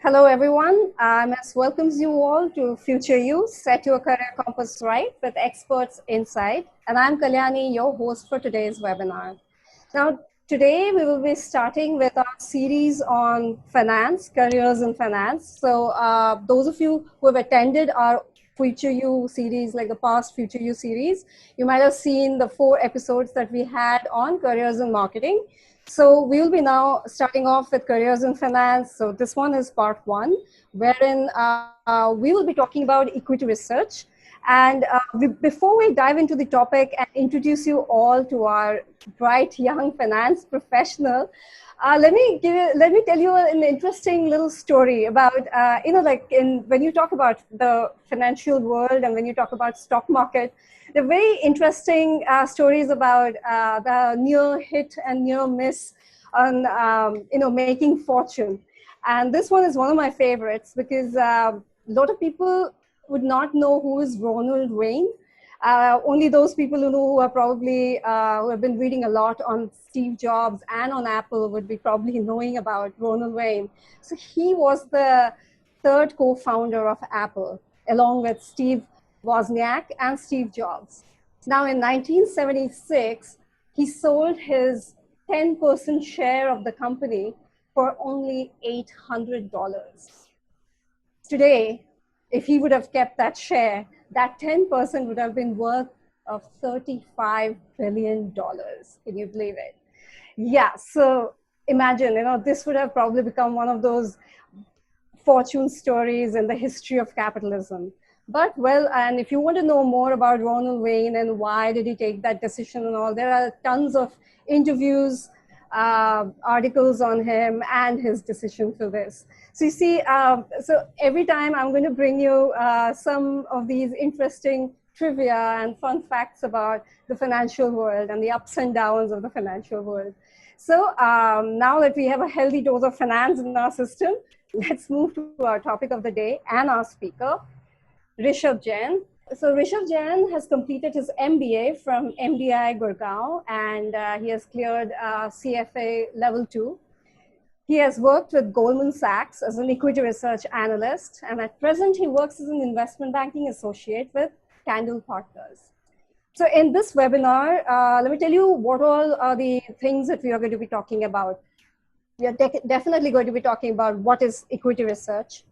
Hello, everyone. MS welcomes you all to Future You, Set Your Career Compass Right with Experts Insight. And I'm Kalyani, your host for today's webinar. Now, today we will be starting with our series on finance, careers in finance. So those of you who have attended our Future You series, like the past Future You series, you might have seen the 4 episodes that we had on careers in marketing. So we will be now starting off with careers in finance. So this one is part 1, wherein we will be talking about equity research. And before we dive into the topic and introduce you all to our bright young finance professional, let me tell you an interesting little story about when you talk about the financial world and when you talk about stock market, the very interesting stories about the near hit and near miss on making fortune. And this one is one of my favorites because a lot of people would not know who is Ronald Wayne. Only those people who are probably who have been reading a lot on Steve Jobs and on Apple would be probably knowing about Ronald Wayne. So he was the third co-founder of Apple, along with Steve Wozniak and Steve Jobs. Now, in 1976, he sold his 10% share of the company for only $800. Today, if he would have kept that share, that 10% would have been worth of $35 billion. Can you believe it? Yeah, so imagine, this would have probably become one of those fortune stories in the history of capitalism. But well, and if you want to know more about Ronald Wayne and why did he take that decision and all, there are tons of interviews, articles on him and his decision for this. So you see, so every time I'm going to bring you some of these interesting trivia and fun facts about the financial world and the ups and downs of the financial world. So now that we have a healthy dose of finance in our system, let's move to our topic of the day and our speaker, Rishabh Jain. So Rishabh Jain has completed his MBA from MDI Gurgaon, and he has cleared CFA level 2. He has worked with Goldman Sachs as an equity research analyst, and at present he works as an investment banking associate with Candle Partners. So in this webinar, let me tell you what all are the things that we are going to be talking about. We are definitely going to be talking about what is equity research,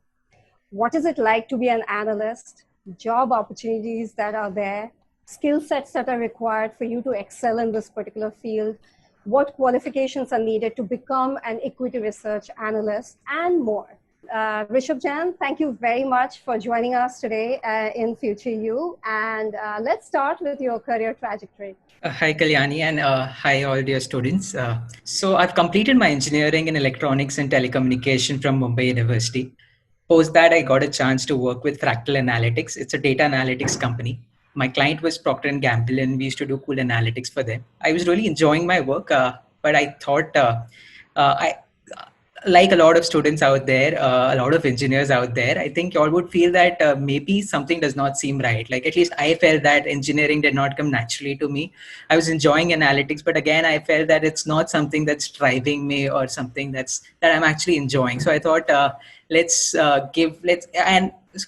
what is it like to be an analyst, job opportunities that are there, skill sets that are required for you to excel in this particular field, what qualifications are needed to become an equity research analyst, and more. Rishabh Jain, thank you very much for joining us today in Future You. And let's start with your career trajectory. Hi Kalyani, and hi all dear students. So I've completed my engineering in electronics and telecommunication from Mumbai University. Post that, I got a chance to work with Fractal Analytics. It's a data analytics company. My client was Procter & Gamble, and we used to do cool analytics for them. I was really enjoying my work, but I thought like a lot of students out there, a lot of engineers out there, I think you all would feel that maybe something does not seem right. Like, at least I felt that engineering did not come naturally to me. I was enjoying analytics, but again, I felt that it's not something that's driving me or something that I'm actually enjoying. So I thought, and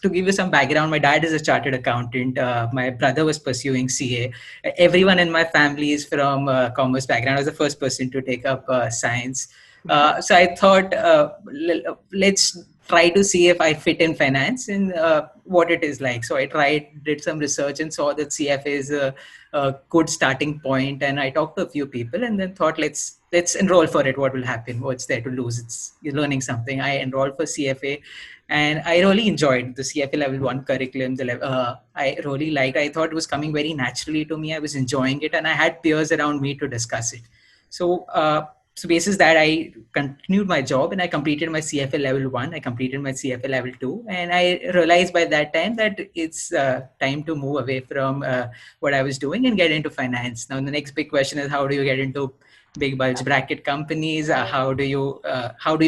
to give you some background, my dad is a chartered accountant. My brother was pursuing CA. Everyone in my family is from commerce background. I was the first person to take up science. So I thought, let's try to see if I fit in finance and what it is like. So I did some research and saw that CFA is a good starting point. And I talked to a few people and then thought, let's enroll for it. What will happen? What's there to lose? You're learning something. I enrolled for CFA. And I really enjoyed the CFA level 1 curriculum. I really liked it. I thought it was coming very naturally to me. I was enjoying it. And I had peers around me to discuss it. So basis that, I continued my job and I completed my CFA level 1. I completed my CFA level 2. And I realized by that time that it's time to move away from what I was doing and get into finance. Now, the next big question is, how do you get into big bulge bracket companies? How do you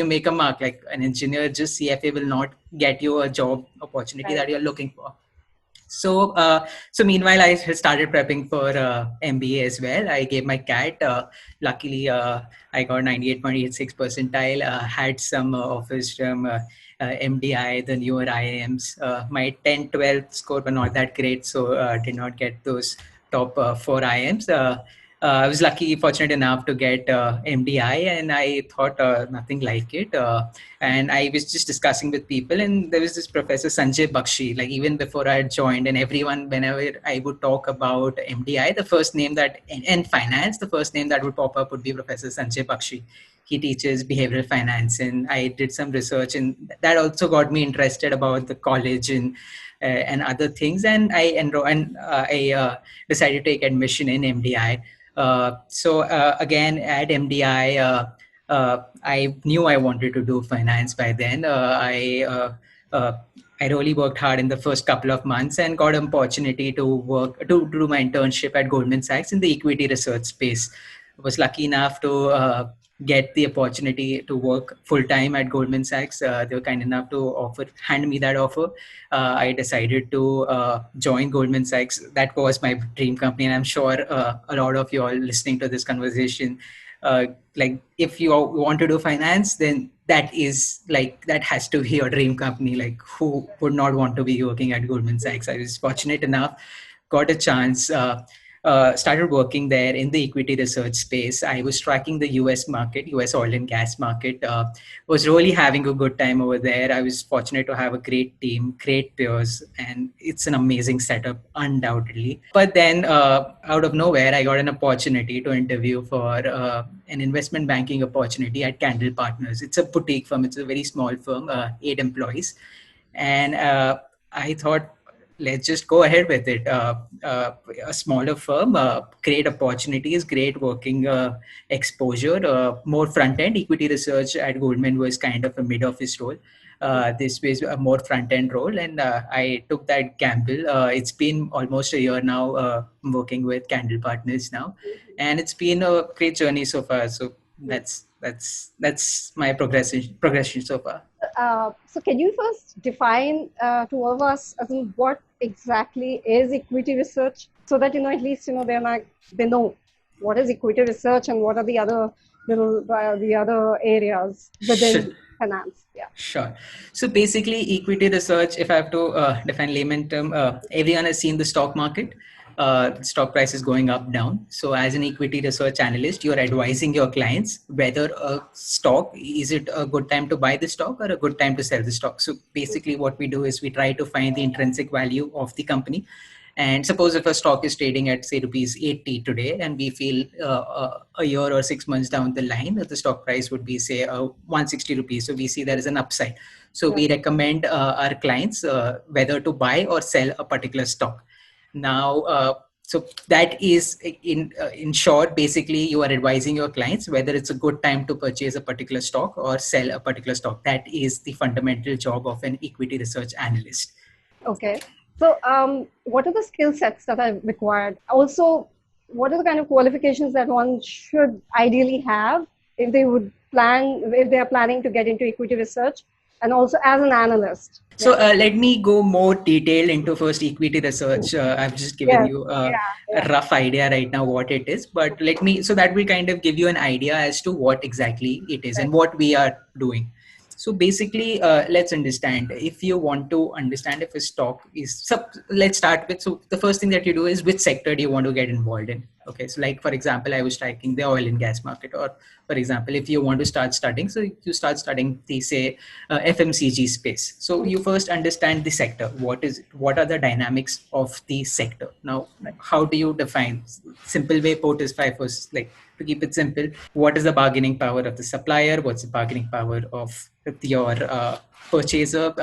make a mark? Like an engineer, just CFA will not get you a job opportunity that you're looking for. So meanwhile, I had started prepping for MBA as well. I gave my CAT. Luckily, I got 98.86 percentile. Had some offers from MDI, the newer IIMs. My 10, 12 score were not that great, so did not get those top four IIMs. I was fortunate enough to get MDI, and I thought nothing like it. And I was just discussing with people, and there was this Professor Sanjay Bakshi, like even before I had joined, and everyone, whenever I would talk about MDI, the first name that, and finance, the first name that would pop up would be Professor Sanjay Bakshi. He teaches behavioral finance, and I did some research, and that also got me interested about the college and other things. And I enrolled, and I decided to take admission in MDI. Again, at MDI, I knew I wanted to do finance by then. I really worked hard in the first couple of months and got an opportunity to do my internship at Goldman Sachs in the equity research space. I was lucky enough to get the opportunity to work full time at Goldman Sachs. They were kind enough to hand me that offer. I decided to join Goldman Sachs. That was my dream company, and I'm sure a lot of you all listening to this conversation, like if you want to do finance, then that has to be your dream company. Like, who would not want to be working at Goldman Sachs? I was fortunate enough, got a chance. Started working there in the equity research space. I was tracking the US market, US oil and gas market. Was really having a good time over there. I was fortunate to have a great team, great peers, and it's an amazing setup, undoubtedly. But then out of nowhere, I got an opportunity to interview for an investment banking opportunity at Candle Partners. It's a boutique firm. It's a very small firm, 8 employees. And I thought, let's just go ahead with it. A smaller firm, great opportunities, great working exposure, more front-end. Equity research at Goldman was kind of a mid-office role. This was a more front-end role, and I took that gamble. It's been almost a year now working with Candle Partners now, and it's been a great journey so far. So that's my progression so far. So can you first define to all of us what exactly is equity research, so that at least they know what is equity research and what are the other the other areas within finance. Yeah. Sure. So basically, equity research, if I have to define layman term, everyone has seen the stock market. Stock price is going up, down. So as an equity research analyst, you're advising your clients whether a stock, is it a good time to buy the stock or a good time to sell the stock. So basically what we do is we try to find the intrinsic value of the company. And suppose if a stock is trading at, say, rupees 80 today, and we feel a year or 6 months down the line that the stock price would be, say, 160 rupees. So we see there is an upside. So we recommend our clients whether to buy or sell a particular stock. Now, so that is in short, basically you are advising your clients whether it's a good time to purchase a particular stock or sell a particular stock. That is the fundamental job of an equity research analyst. Okay. So what are the skill sets that are required? Also, what are the kind of qualifications that one should ideally have if they are planning to get into equity research, and also as an analyst? So let me go more detailed into first equity research. I've just given you a rough idea right now what it is, but so that will kind of give you an idea as to what exactly it is and what we are doing. So basically, let's understand, if you want to understand if a stock is, let's start with, so the first thing that you do is which sector do you want to get involved in? Okay, so like, for example, I was tracking the oil and gas market, or for example, if you want to start studying, so you start studying the, say, FMCG space. So you first understand the sector. What are the dynamics of the sector? Now, how do you define? Simple way put is first, like, to keep it simple, what is the bargaining power of the supplier? What's the bargaining power of your purchaser?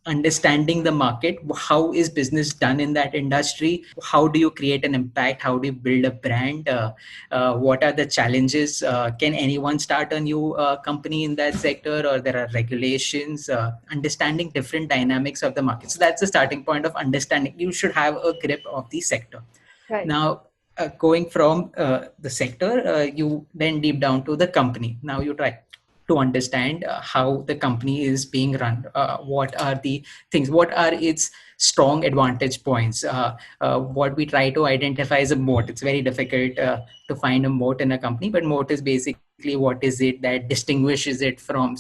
Understanding the market, how is business done in that industry? How do you create an impact? How do you build a brand? What are the challenges? Can anyone start a new company in that sector, or there are regulations? Understanding different dynamics of the market. So that's the starting point of understanding. You should have a grip of the sector. Right. Now, going from the sector, you then deep down to the company. Now you try to understand how the company is being run. What are the things? What are its strong advantage points? What we try to identify is a moat. It's very difficult to find a moat in a company, but moat is basically what is it that distinguishes it from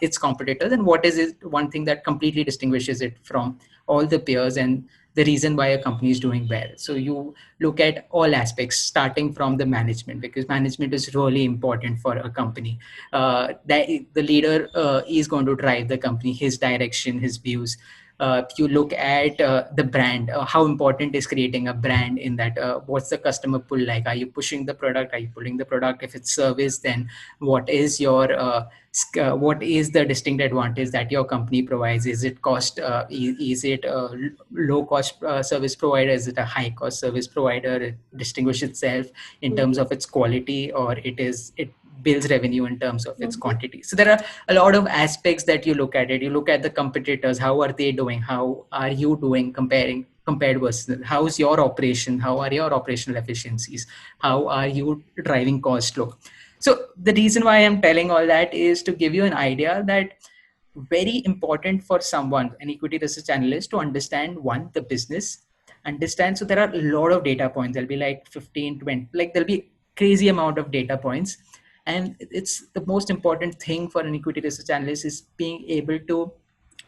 its competitors, and what is it one thing that completely distinguishes it from all the peers, and the reason why a company is doing well. So you look at all aspects, starting from the management, because management is really important for a company. That the leader is going to drive the company, his direction, his views. You look at the brand, how important is creating a brand in that. What's the customer pull like? Are you pushing the product? Are you pulling the product? If it's service, then what is your what is the distinct advantage that your company provides? Is it cost? Is it a low cost service provider? Is it a high cost service provider? It distinguishes itself in terms of its quality, or it builds revenue in terms of its quantity. So there are a lot of aspects that you look at it. You look at the competitors. How are they doing? How are you doing compared versus how's your operation? How are your operational efficiencies? How are you driving cost low? So the reason why I'm telling all that is to give you an idea that very important for someone, an equity research analyst, to understand one, the business, understand. So there are a lot of data points. There'll be like 15, 20, like there'll be crazy amount of data points. And it's the most important thing for an equity research analyst is being able to,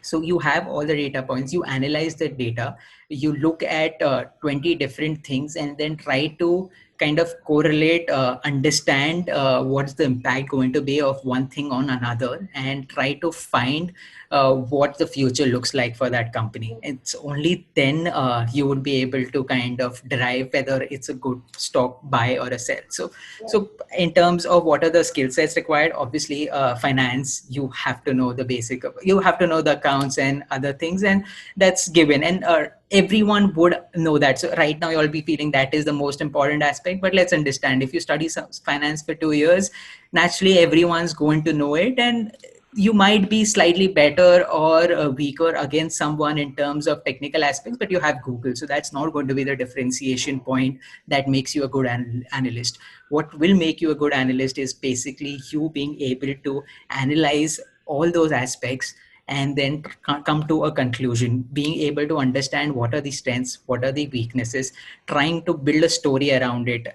so you have all the data points, you analyze the data, you look at 20 different things, and then try to kind of correlate, understand what's the impact going to be of one thing on another, and try to find what the future looks like for that company. It's only then you would be able to kind of derive whether it's a good stock buy or a sell. So in terms of what are the skill sets required, obviously finance, you have to know the basic, you have to know the accounts and other things, and that's given. And everyone would know that. So right now you'll be feeling that is the most important aspect, but let's understand, if you study finance for 2 years, naturally everyone's going to know it, and you might be slightly better or weaker against someone in terms of technical aspects, but you have Google. So that's not going to be the differentiation point that makes you a good analyst. What will make you a good analyst is basically you being able to analyze all those aspects and then come to a conclusion, being able to understand what are the strengths, what are the weaknesses, trying to build a story around it.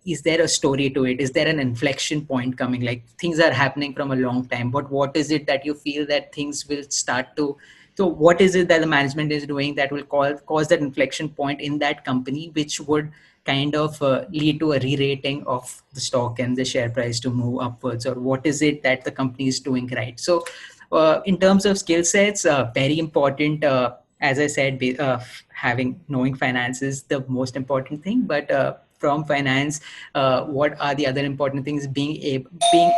Is there a story to it? Is there an inflection point coming? Like things are happening from a long time, but what is it that you feel that things will start to, so what is it that the management is doing that will cause that inflection point in that company, which would kind of lead to a re-rating of the stock and the share price to move upwards? Or what is it that the company is doing right? So in terms of skill sets, very important. As I said, knowing finance is the most important thing. But from finance, what are the other important things? Being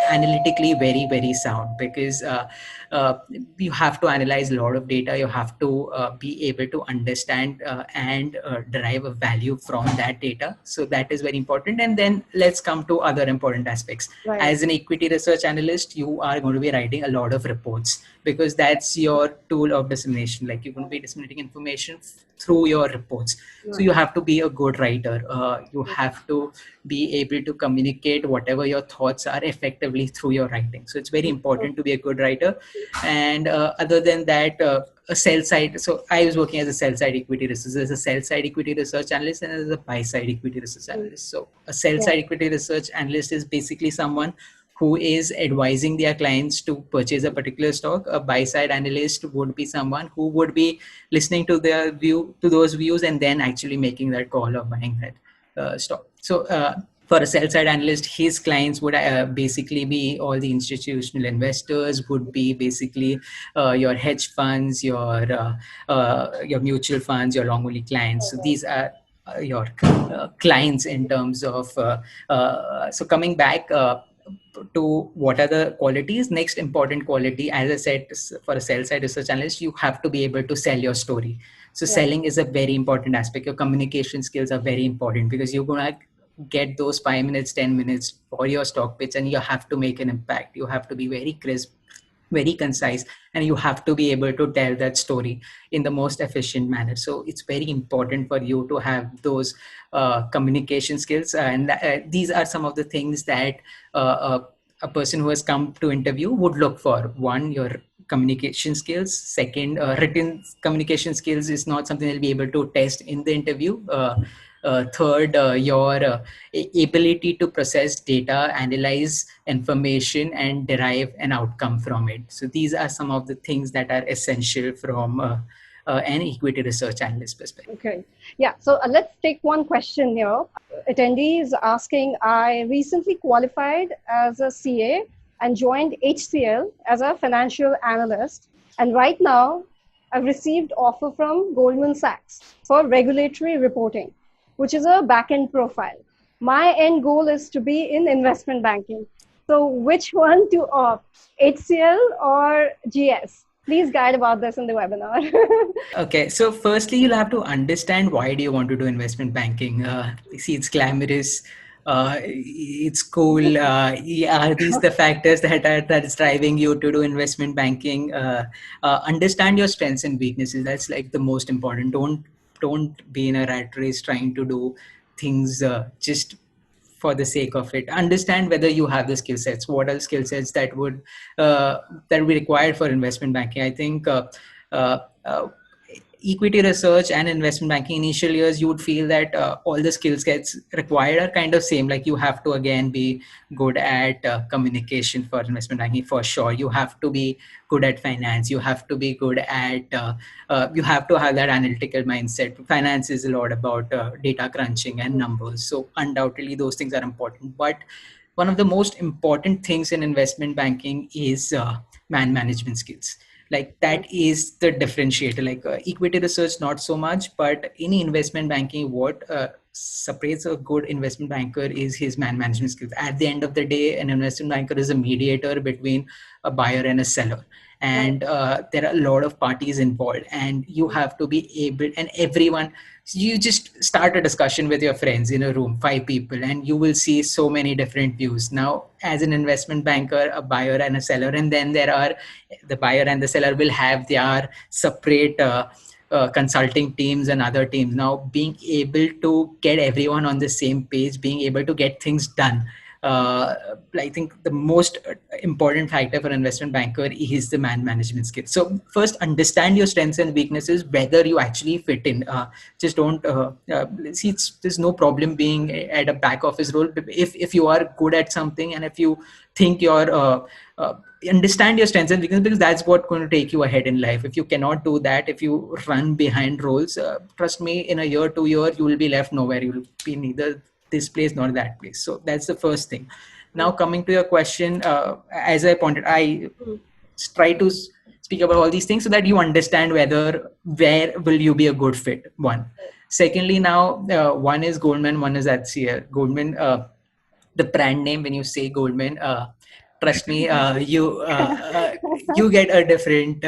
analytically very, very sound, because uh, you have to analyze a lot of data. You have to be able to understand and derive a value from that data. So that is very important. And then let's come to other important aspects. Right. As an equity research analyst, you are going to be writing a lot of reports, because that's your tool of dissemination. Like you're going to be disseminating information through your reports. So you have to be a good writer. You have to be able to communicate whatever your thoughts are effectively through your writing. So it's very important to be a good writer. And other than that, a sell side. So I was working as a sell side equity research, as a sell side equity research analyst, and as a buy side equity research analyst. So a sell side equity research analyst is basically someone who is advising their clients to purchase a particular stock. A buy side analyst would be someone who would be listening to their view, to those views, and then actually making that call of buying that stock. So for a sell side analyst, his clients would basically be all the institutional investors, would be basically your hedge funds, your mutual funds, your long only clients. So these are your clients in terms of so coming back to what are the qualities. Next important quality, as I said, for a sell side research analyst, you have to be able to sell your story. So selling is a very important aspect. Your communication skills are very important, because you're going to get those 5 minutes, 10 minutes for your stock pitch, and you have to make an impact. You have to be very crisp, very concise, and you have to be able to tell that story in the most efficient manner. So it's very important for you to have those communication skills. And these are some of the things that a person who has come to interview would look for. One, your communication skills. Second, written communication skills is not something they'll be able to test in the interview. Third, your ability to process data, analyze information, and derive an outcome from it. So these are some of the things that are essential from an equity research analyst perspective. Okay. Yeah. So let's take one question here. Attendee is asking, I recently qualified as a CA and joined HCL as a financial analyst. And right now, I've received offer from Goldman Sachs for regulatory reporting, which is a back-end profile. My end goal is to be in investment banking. So which one to opt, HCL or GS? Please guide about this in the webinar. Okay, so firstly, you'll have to understand why do you want to do investment banking. See, it's glamorous, it's cool. Are these the factors that is driving you to do investment banking? Understand your strengths and weaknesses. That's like the most important. Don't be in a rat race trying to do things just for the sake of it. Understand whether you have the skill sets. What are skill sets that would be required for investment banking? I think uh, uh, equity research and investment banking initial years, you would feel that all the skill sets required are kind of same. Like you have to again be good at communication for investment banking for sure. You have to be good at finance. You have to be good at you have to have that analytical mindset. Finance is a lot about data crunching and numbers. So undoubtedly those things are important. But one of the most important things in investment banking is man management skills. Like that is the differentiator. Like equity research not so much, but any investment banking, what separates a good investment banker is his man management skills. At the end of the day, an investment banker is a mediator between a buyer and a seller, and there are a lot of parties involved, and you have to be able, and everyone, you just start a discussion with your friends in a room, 5 people, and you will see so many different views. Now as an investment banker, a buyer and a seller, and then there are the buyer and the seller will have their separate consulting teams and other teams. Now being able to get everyone on the same page, being able to get things done, I think the most important factor for investment banker is the man management skill. So first, understand your strengths and weaknesses, whether you actually fit in. Just don't see. There's no problem being at a back office role if you are good at something, and if you think you're understand your strengths and weaknesses, because that's what's going to take you ahead in life. If you cannot do that, if you run behind roles, trust me, in a year, 2 year, you will be left nowhere. You will be neither this place nor that place. So that's the first thing. Now coming to your question, as I pointed, I try to speak about all these things so that you understand where will you be a good fit. One. Secondly, now one is Goldman, one is HCL. Goldman, the brand name, when you say Goldman, trust me, you get a different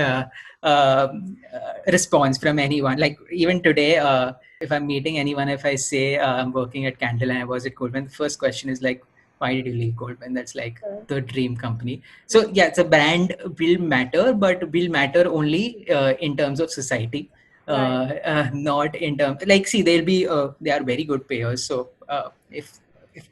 response from anyone. Like even today, if I'm meeting anyone, if I say I'm working at Candle and I was at Goldman, the first question is like, why did you leave Goldman? That's like the dream company. So yeah, it's a brand will matter, but will matter only in terms of society, not in terms like, see, they'll be they are very good payers. So if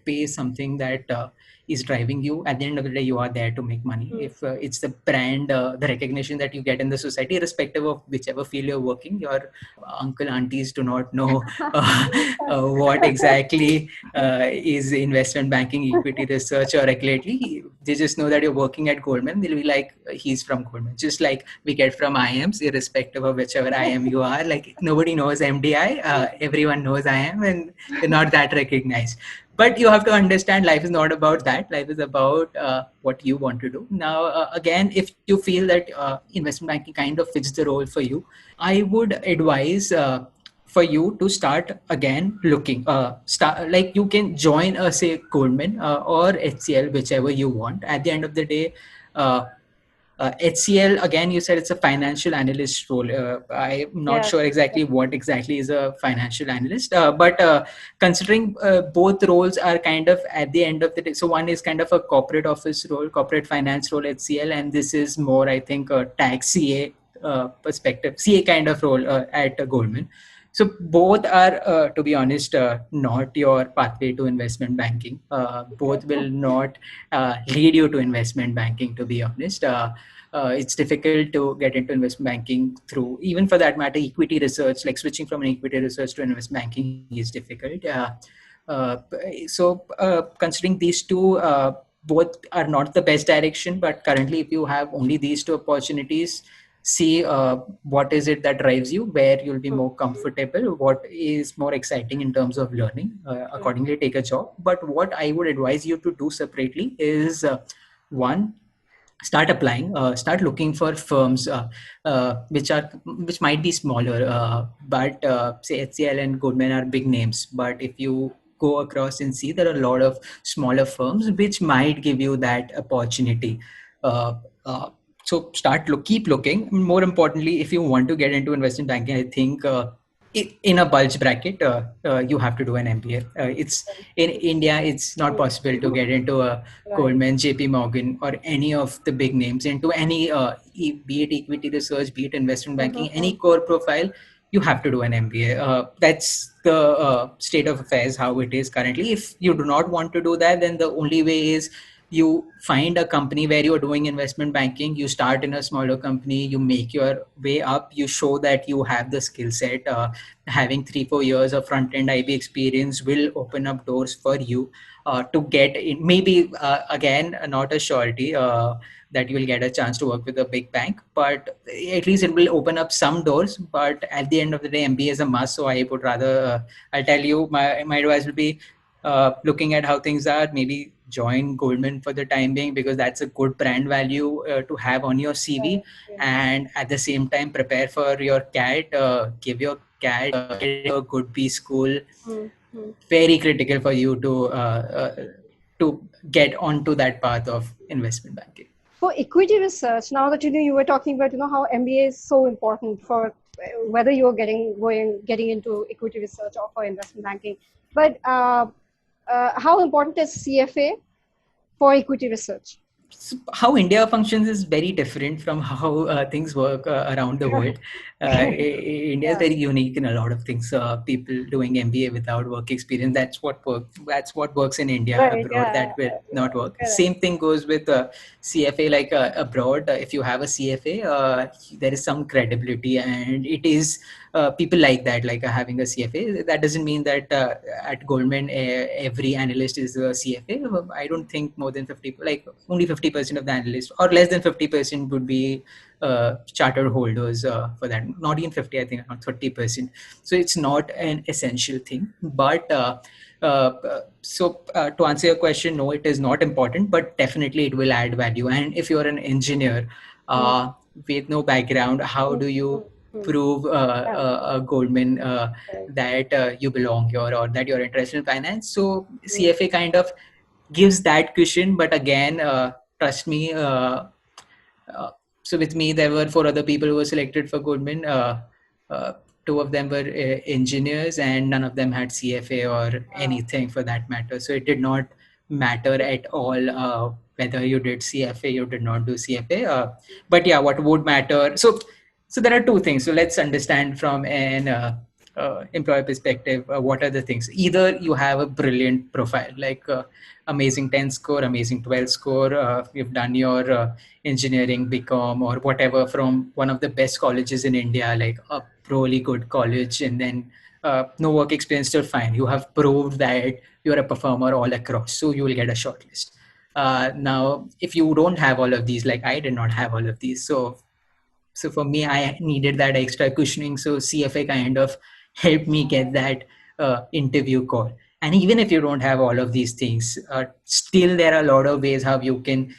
pay is something that is driving you, at the end of the day, you are there to make money. If it's the brand, the recognition that you get in the society, irrespective of whichever field you're working, your uncle, aunties do not know what exactly is investment banking, equity research, or regulatory. They just know that you're working at Goldman. They'll be like, he's from Goldman. Just like we get from IIMs, irrespective of whichever IIM you are. Like nobody knows MDI. Everyone knows IIM, and they're not that recognized. But you have to understand, life is not about that. Life is about what you want to do. Now, again, if you feel that investment banking kind of fits the role for you, I would advise for you to start again looking. Start like you can join, say, Goldman or HCL, whichever you want. At the end of the day, HCL, again, you said it's a financial analyst role. I'm not sure exactly what exactly is a financial analyst, but considering both roles are kind of at the end of the day. So one is kind of a corporate office role, corporate finance role at HCL, and this is more, I think, a tax CA perspective, CA kind of role at Goldman. So both are, to be honest, not your pathway to investment banking. Both will not lead you to investment banking, to be honest. It's difficult to get into investment banking through, even for that matter, equity research. Like switching from an equity research to investment banking is difficult. Considering these two, both are not the best direction. But currently, if you have only these two opportunities, see what is it that drives you, where you'll be more comfortable, what is more exciting in terms of learning. Accordingly, take a job. But what I would advise you to do separately is one, start applying, start looking for firms which might be smaller, but say HCL and Goldman are big names. But if you go across and see, there are a lot of smaller firms which might give you that opportunity. uh, uh, so keep looking. More importantly, if you want to get into investment banking, I think in a bulge bracket, you have to do an MBA. It's in India, it's not possible to get into a Goldman, JP Morgan, or any of the big names, into any, be it equity research, be it investment banking, any core profile. You have to do an MBA. That's the state of affairs, how it is currently. If you do not want to do that, then the only way is you find a company where you're doing investment banking. You start in a smaller company, you make your way up, you show that you have the skill set. Having 3-4 years of front end IB experience will open up doors for you to get in. Maybe again, not a surety that you will get a chance to work with a big bank, but at least it will open up some doors. But at the end of the day, MBA is a must. So I would rather, I'll tell you, my advice will be, looking at how things are, maybe join Goldman for the time being, because that's a good brand value to have on your CV. And at the same time, prepare for your CAT, give your CAT, get a good B school. Very critical for you to get onto that path of investment banking. For equity research, now that you were talking about how MBA is so important for whether you're getting into equity research or for investment banking, but how important is CFA for equity research? How India functions is very different from how things work around the world. India is very unique in a lot of things. People doing MBA without work experience, that's what works in India. Right, Abroad, that will not work. Same thing goes with CFA. Like abroad, if you have a CFA, there is some credibility, and it is people like that, like having a CFA. That doesn't mean that at Goldman every analyst is a CFA. I don't think more than 50, like only 50% of the analysts, or less than 50% would be chartered holders for that. Not even 50, I think around 30%. So it's not an essential thing. But to answer your question, no, it is not important, but definitely it will add value. And if you're an engineer with no background, how do you prove a Goldman that you belong here, or that you're interested in finance? So CFA kind of gives that cushion. But again, trust me, so with me, there were 4 other people who were selected for Goldman. Uh, 2 of them were engineers, and none of them had CFA or anything for that matter. So it did not matter at all whether you did CFA, you did not do CFA. But yeah, what would matter? So there are 2 things. So let's understand from an employer perspective, what are the things? Either you have a brilliant profile, like amazing 10 score, amazing 12 score, you've done your engineering, BCom, or whatever from one of the best colleges in India, like a really good college, and then no work experience, still fine. You have proved that you're a performer all across, so you will get a shortlist. Now, if you don't have all of these, like I did not have all of these, so for me, I needed that extra cushioning. So CFA kind of helped me get that interview call. And even if you don't have all of these things, still there are a lot of ways how you can,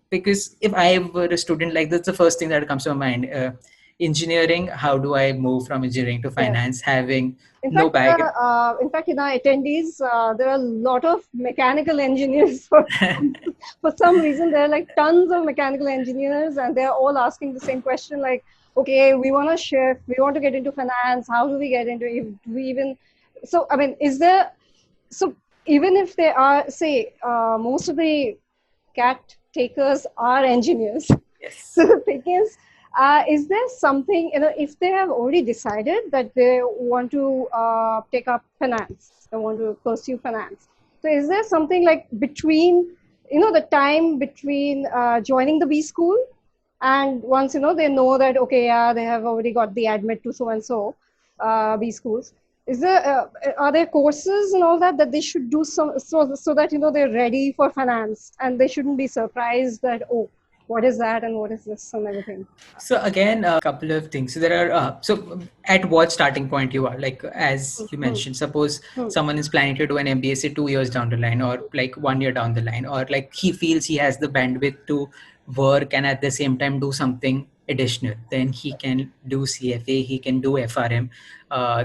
because if I were a student, like that's the first thing that comes to my mind. Engineering, how do I move from engineering to finance, having no background? In fact, in our attendees, there are a lot of mechanical engineers. For some reason, there are like tons of mechanical engineers, and they're all asking the same question, like, okay, we want to shift, we want to get into finance. How do we get into it? Do we even? So, I mean, so even if they are, say, most of the CAT takers are engineers. Yes. So the thing is, Is there something, if they have already decided that they want to take up finance, they want to pursue finance, so is there something like between, the time between joining the B school and once, they know that, okay, yeah, they have already got the admit to so and so B schools. Is there, are there courses and all that they should do so that, they're ready for finance and they shouldn't be surprised that, oh, what is that and what is this and everything? So again, a couple of things. So there are so at what starting point you are, like as you mentioned, suppose someone is planning to do an MBA say 2 years down the line, or like 1 year down the line, or like he feels he has the bandwidth to work and at the same time do something additional. Then he can do CFA, he can do FRM.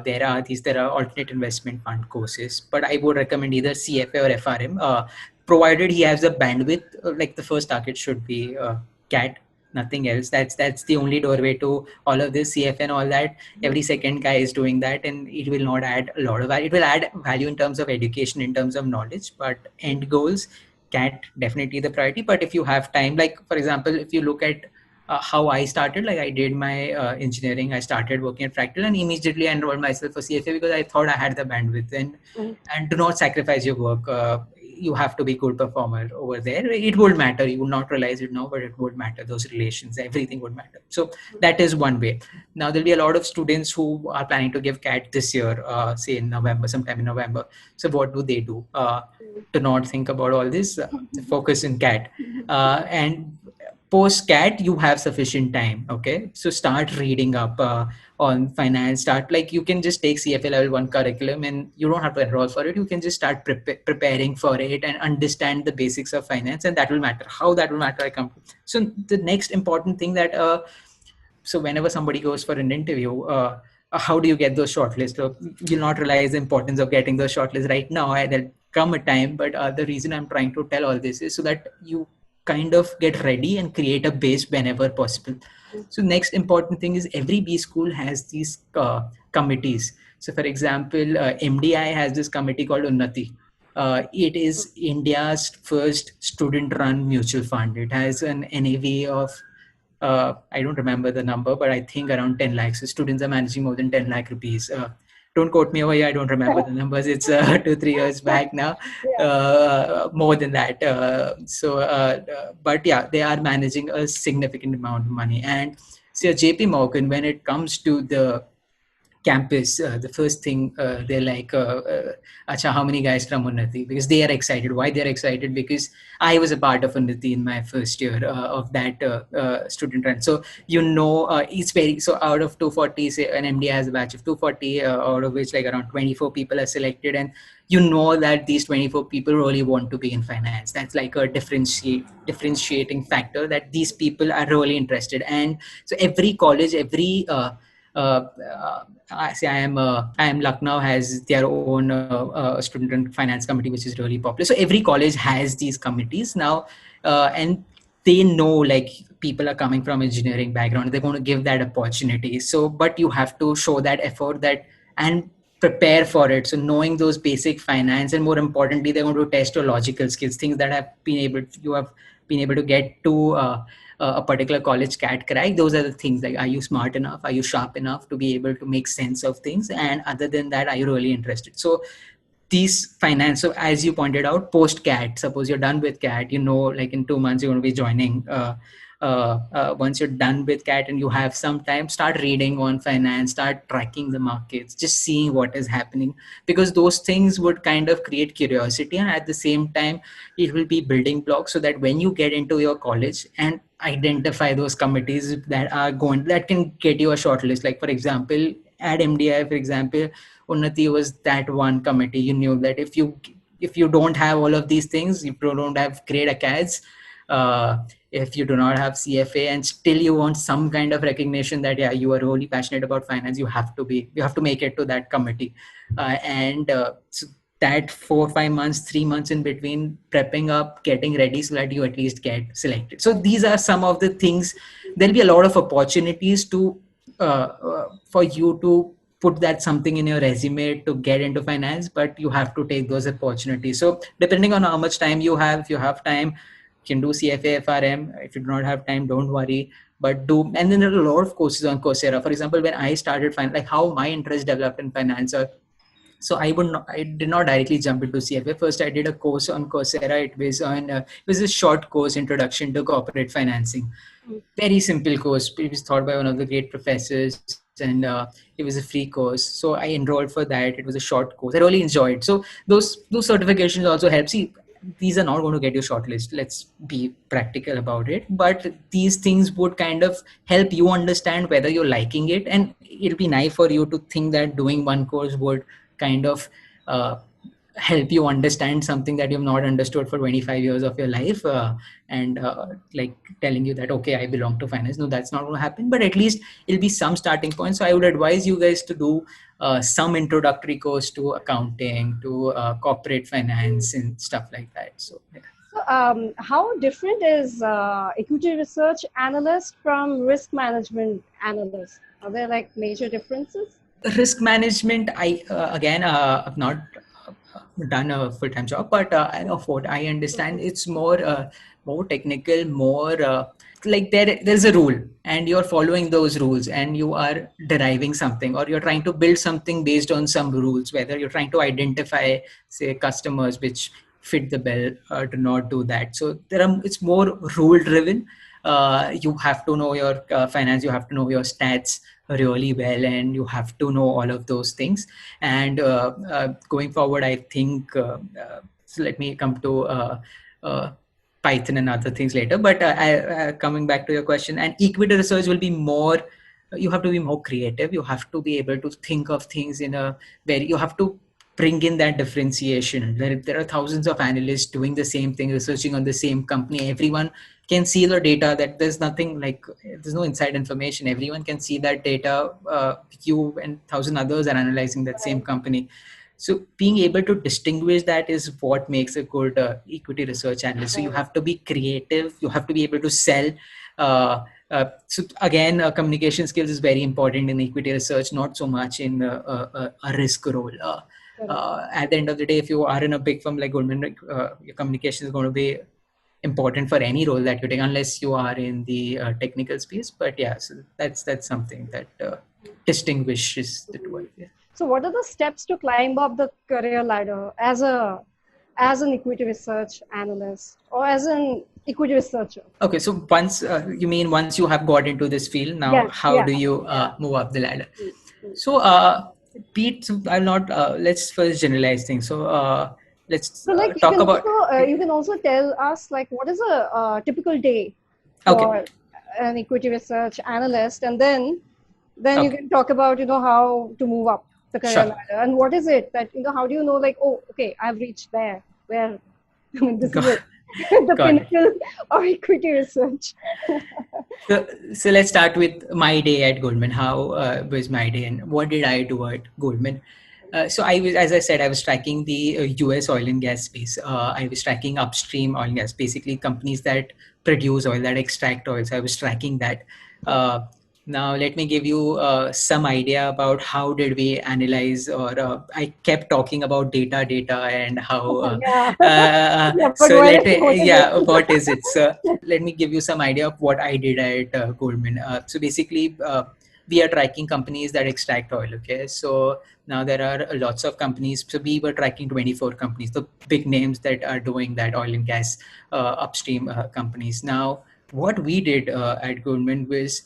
There are alternate investment fund courses, but I would recommend either CFA or FRM, provided he has the bandwidth. Like the first target should be CAT, nothing else. That's the only doorway to all of this CF and all that. Every second guy is doing that, and it will not add a lot of value. It will add value in terms of education, in terms of knowledge, but end goals, CAT definitely the priority. But if you have time, like for example, if you look at how I started, like I did my engineering, I started working at Fractal and immediately I enrolled myself for CFA because I thought I had the bandwidth. And do not sacrifice your work. You have to be good performer over there. It would matter. You would not realize it now, but it would matter. Those relations, everything would matter. So that is one way. Now there'll be a lot of students who are planning to give CAT this year, say in November, sometime in November. So what do they do? To not think about all this, focus in CAT. And post CAT, you have sufficient time. Okay, so start reading up on finance. Start, like you can just take CFA level 1 curriculum and you don't have to enroll for it. You can just start preparing for it and understand the basics of finance, and that will matter. How that will matter, I come to. So the next important thing that so whenever somebody goes for an interview, how do you get those shortlists? So you'll not realize the importance of getting those shortlists right now. There'll come a time, but the reason I'm trying to tell all this is so that you kind of get ready and create a base whenever possible. So next important thing is every B school has these committees. So for example, MDI has this committee called Unnati. It is India's first student-run mutual fund. It has an NAV of I don't remember the number, but I think around 10 lakhs. So students are managing more than 10 lakh rupees. Don't quote me over here. I don't remember the numbers. It's 2-3 years back now. More than that. But yeah, they are managing a significant amount of money. And so JP Morgan, when it comes to the campus, the first thing they're like, Acha, how many guys from Unnati? Because they are excited. Why they're excited? Because I was a part of Unnati in my first year of that student run. So it's very, so out of 240, say an MD has a batch of 240, out of which like around 24 people are selected, and you know that these 24 people really want to be in finance. That's like a differentiating factor, that these people are really interested. And so every college, every I am Lucknow has their own student finance committee, which is really popular. So every college has these committees now, and they know like people are coming from engineering background. They're going to give that opportunity. So, but you have to show that effort and prepare for it. So knowing those basic finance, and more importantly, they're going to test your logical skills, things that you have been able to get to a particular college CAT crack. Those are the things like, are you smart enough? Are you sharp enough to be able to make sense of things? And other than that, are you really interested? So these finance, so as you pointed out, post CAT, suppose you're done with CAT, like in 2 months, you're going to be joining. Once you're done with CAT and you have some time, start reading on finance, start tracking the markets, just seeing what is happening, because those things would kind of create curiosity, and at the same time, it will be building blocks so that when you get into your college and identify those committees that can get you a short list. Like for example, at MDI, for example, Unnati was that one committee. You knew that if you don't have all of these things, if you don't have great acads, if you do not have CFA, and still you want some kind of recognition that you are really passionate about finance, you have to make it to that committee, so that 4-5 months, 3 months in between, prepping up, getting ready so that you at least get selected. So these are some of the things. There'll be a lot of opportunities for you to put that something in your resume to get into finance, but you have to take those opportunities. So depending on how much time you have, if you have time, you can do CFA, FRM. If you do not have time, don't worry. but do. And then there are a lot of courses on Coursera. For example, when I started like how my interest developed in finance, so I did not directly jump into CFA. First, I did a course on Coursera. It was a short course, Introduction to Corporate Financing. Very simple course. It was taught by one of the great professors, and it was a free course. So I enrolled for that. It was a short course. I really enjoyed. So those certifications also help. See, these are not going to get you shortlist. Let's be practical about it. But these things would kind of help you understand whether you're liking it, and it'll be nice for you to think that doing one course would kind of help you understand something that you've not understood for 25 years of your life, and like telling you that, okay, I belong to finance. No, that's not going to happen, but at least it'll be some starting point. So I would advise you guys to do some introductory course to accounting, to corporate finance and stuff like that. So yeah. So, how different is equity research analyst from risk management analyst? Are there like major differences? Risk management, I again, I've not done a full-time job, but of what I understand, it's more technical, more like there's a rule and you're following those rules and you are deriving something, or you're trying to build something based on some rules, whether you're trying to identify, say, customers which fit the bill, to not do that. So it's more rule driven. You have to know your finance, you have to know your stats really well, and you have to know all of those things. And going forward, I think, so let me come to Python and other things later. But coming back to your question, and equity research will be more, you have to be more creative. You have to be able to think of things in a very, you have to bring in that differentiation. There are thousands of analysts doing the same thing, researching on the same company. Everyone can see the data, that there's nothing like, there's no inside information. Everyone can see that data. You and 1,000 others are analyzing that same company. So being able to distinguish that is what makes a good equity research analyst. So you have to be creative. You have to be able to sell. So again, communication skills is very important in equity research, not so much in a risk role. At the end of the day, if you are in a big firm like Goldman, your communication is going to be important for any role that you take, unless you are in the technical space. But yeah, so that's something that distinguishes the two. Yeah. So, what are the steps to climb up the career ladder as an equity research analyst or as an equity researcher? Okay, so once you mean once you have got into this field, now Yes, how yeah. do you move up the ladder? So Pete, I'll not. Let's first generalize things. So let's So, like, talk about. you can also tell us, like, what is a typical day Okay. for an equity research analyst, and then you Okay. can talk about, how to move up the career Sure. ladder, and what is it that, how do you know, like, oh, okay, I've reached there, where I mean, this is it, the Got it. pinnacle of equity research. So let's start with my day at Goldman. How was my day, and what did I do at Goldman? So I was, as I said, I was tracking the US oil and gas space. I was tracking upstream oil and gas, basically companies that produce oil, that extract oil. So I was tracking that. Now let me give you some idea about how did we analyze, or I kept talking about data and how. Yeah. Uh, Yeah, but so what let is me, yeah, it? what is it? So let me give you some idea of what I did at Goldman. So basically, we are tracking companies that extract oil. Okay, so now there are lots of companies. So we were tracking 24 companies, the big names that are doing that oil and gas upstream companies. Now, what we did at Goldman was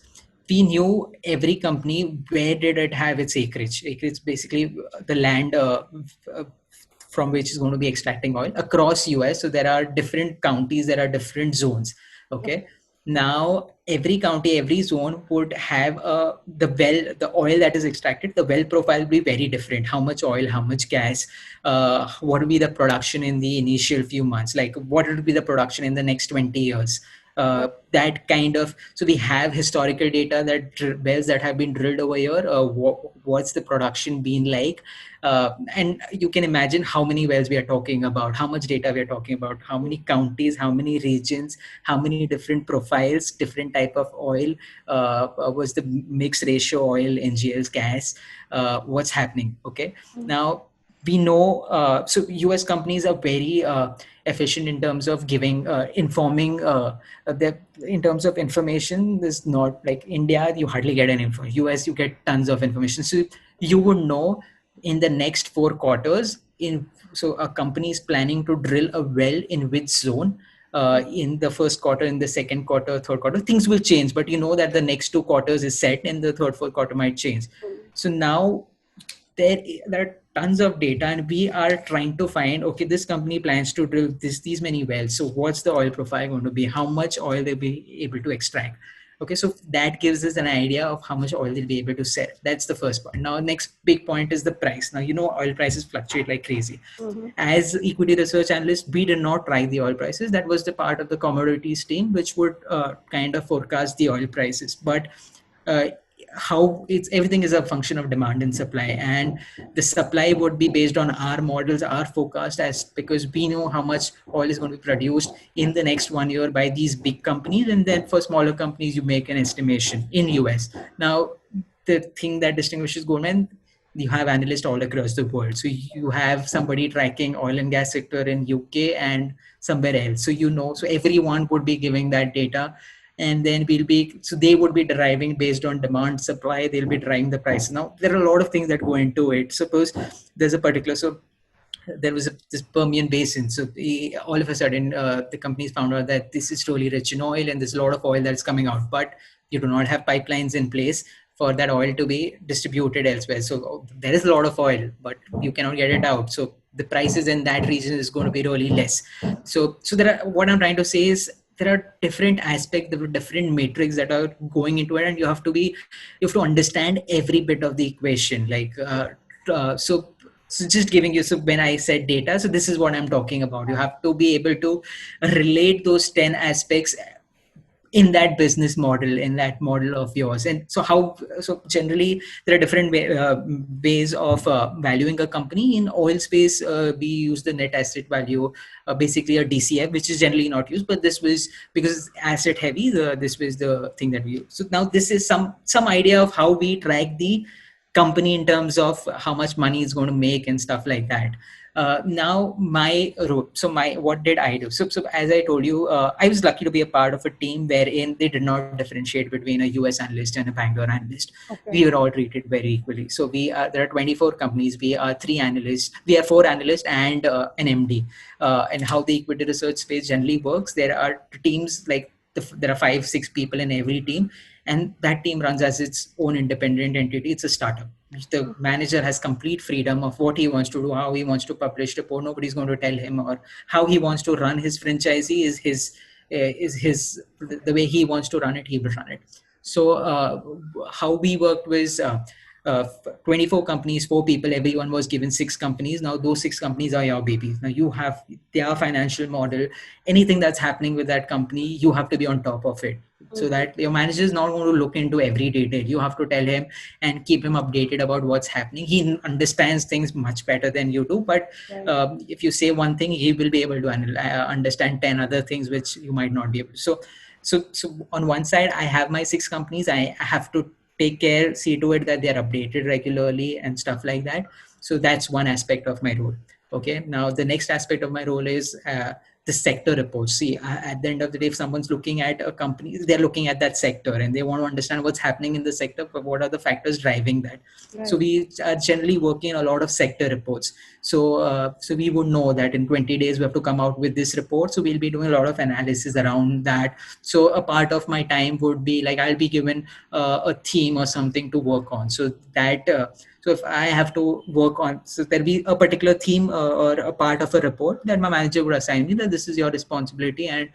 we knew every company, where did it have its acreage. Acreage basically the land from which is going to be extracting oil across US. So there are different counties, there are different zones. Okay. Now every county, every zone would have the oil that is extracted, the well profile will be very different. How much oil, how much gas, what will be the production in the initial few months, like what will be the production in the next 20 years. That kind of, so we have historical data that wells that have been drilled over here, what's the production been like, and you can imagine how many wells we are talking about, how much data we are talking about, how many counties, how many regions, how many different profiles, different type of oil, was the mixed ratio oil, NGLs, gas, what's happening. Okay. Now we know, so US companies are very efficient in terms of giving, informing, in terms of information. There's not like India, you hardly get any info. US, you get tons of information. So you would know in the next 4 quarters, so a company is planning to drill a well in which zone, in the first quarter, in the second quarter, third quarter, things will change, but you know that the next 2 quarters is set and the third, fourth quarter might change. So now there are tons of data, and we are trying to find, okay, this company plans to drill these many wells, so what's the oil profile going to be, how much oil they'll be able to extract. Okay, so that gives us an idea of how much oil they'll be able to sell. That's the first point. Now next big point is the price. Now oil prices fluctuate like crazy. As equity research analysts, we did not track the oil prices. That was the part of the commodities team which would kind of forecast the oil prices. But how it's everything is a function of demand and supply, and the supply would be based on our models, our forecast, as because we know how much oil is going to be produced in the next 1 year by these big companies, and then for smaller companies you make an estimation in US. Now the thing that distinguishes Goldman, you have analysts all across the world. So you have somebody tracking oil and gas sector in UK and somewhere else, so everyone would be giving that data, and then they would be deriving based on demand, supply, they'll be driving the price. Now there are a lot of things that go into it. Suppose there's a particular, there was this Permian basin. So all of a sudden, the companies found out that this is truly rich in oil and there's a lot of oil that's coming out, but you do not have pipelines in place for that oil to be distributed elsewhere. So there is a lot of oil, but you cannot get it out. So the prices in that region is going to be really less. So what I'm trying to say is, there are different aspects, there are different metrics that are going into it, and you have to understand every bit of the equation. So just giving you, so when I said data, so this is what I'm talking about. You have to be able to relate those 10 aspects in that business model, in that model of yours. And so generally there are different ways of valuing a company. In oil space, we use the net asset value, basically a DCF, which is generally not used, but this was because it's asset heavy, this was the thing that we use. So now this is some idea of how we track the company in terms of how much money it's going to make and stuff like that. Now my role, what did I do? So as I told you, I was lucky to be a part of a team wherein they did not differentiate between a US analyst and a Bangalore analyst. Okay. We were all treated very equally. So there are 24 companies. We are 4 analysts and an MD. And how the equity research space generally works, there are teams like there are 5-6 people in every team, and that team runs as its own independent entity. It's a startup. The manager has complete freedom of what he wants to do, how he wants to publish report. Nobody's going to tell him, or how he wants to run his franchisee is the way he wants to run it, he will run it. So how we worked was 24 companies, 4 people, everyone was given 6 companies. Now those 6 companies are your babies. Now you have their financial model, anything that's happening with that company, you have to be on top of it. So that your manager is not going to look into every detail. You have to tell him and keep him updated about what's happening. He understands things much better than you do, but if you say one thing, he will be able to understand 10 other things which you might not be able to. So on one side, I have my 6 companies. I have to see to it that they're updated regularly and stuff like that. So that's one aspect of my role. Okay. Now the next aspect of my role is the sector reports. See, at the end of the day, if someone's looking at a company, they're looking at that sector and they want to understand what's happening in the sector, but what are the factors driving that. Right. So we are generally working a lot of sector reports. So we would know that in 20 days we have to come out with this report. So we'll be doing a lot of analysis around that. So a part of my time would be like, I'll be given a theme or something to work on. So that so if I have to work on, so there'll be a particular theme or a part of a report that my manager would assign me, that this is your responsibility, and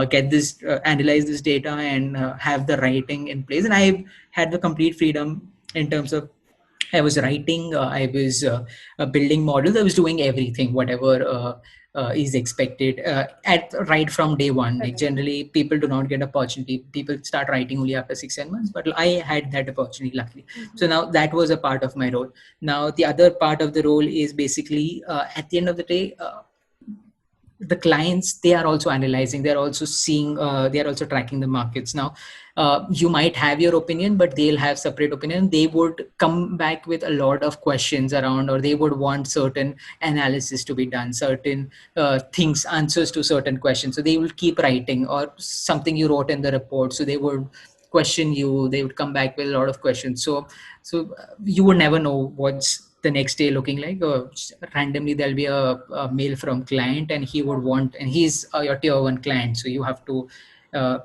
get this, analyze this data and have the writing in place. And I've had the complete freedom in terms of, I was writing, I was building models, I was doing everything, whatever is expected right from day one. Like generally people do not get opportunity. People start writing only after 6-7 months, but I had that opportunity luckily. Mm-hmm. So now that was a part of my role. Now the other part of the role is basically at the end of the day, the clients, they are also analyzing, they're also seeing, they are also tracking the markets. Now you might have your opinion, but they'll have separate opinion. They would come back with a lot of questions around, or they would want certain analysis to be done, certain things, answers to certain questions. So they will keep writing, or something you wrote in the report, so they would question you, they would come back with a lot of questions. So you would never know what's the next day looking like. Randomly there'll be a mail from client, and he would want, and he's your tier one client, so you have to uh,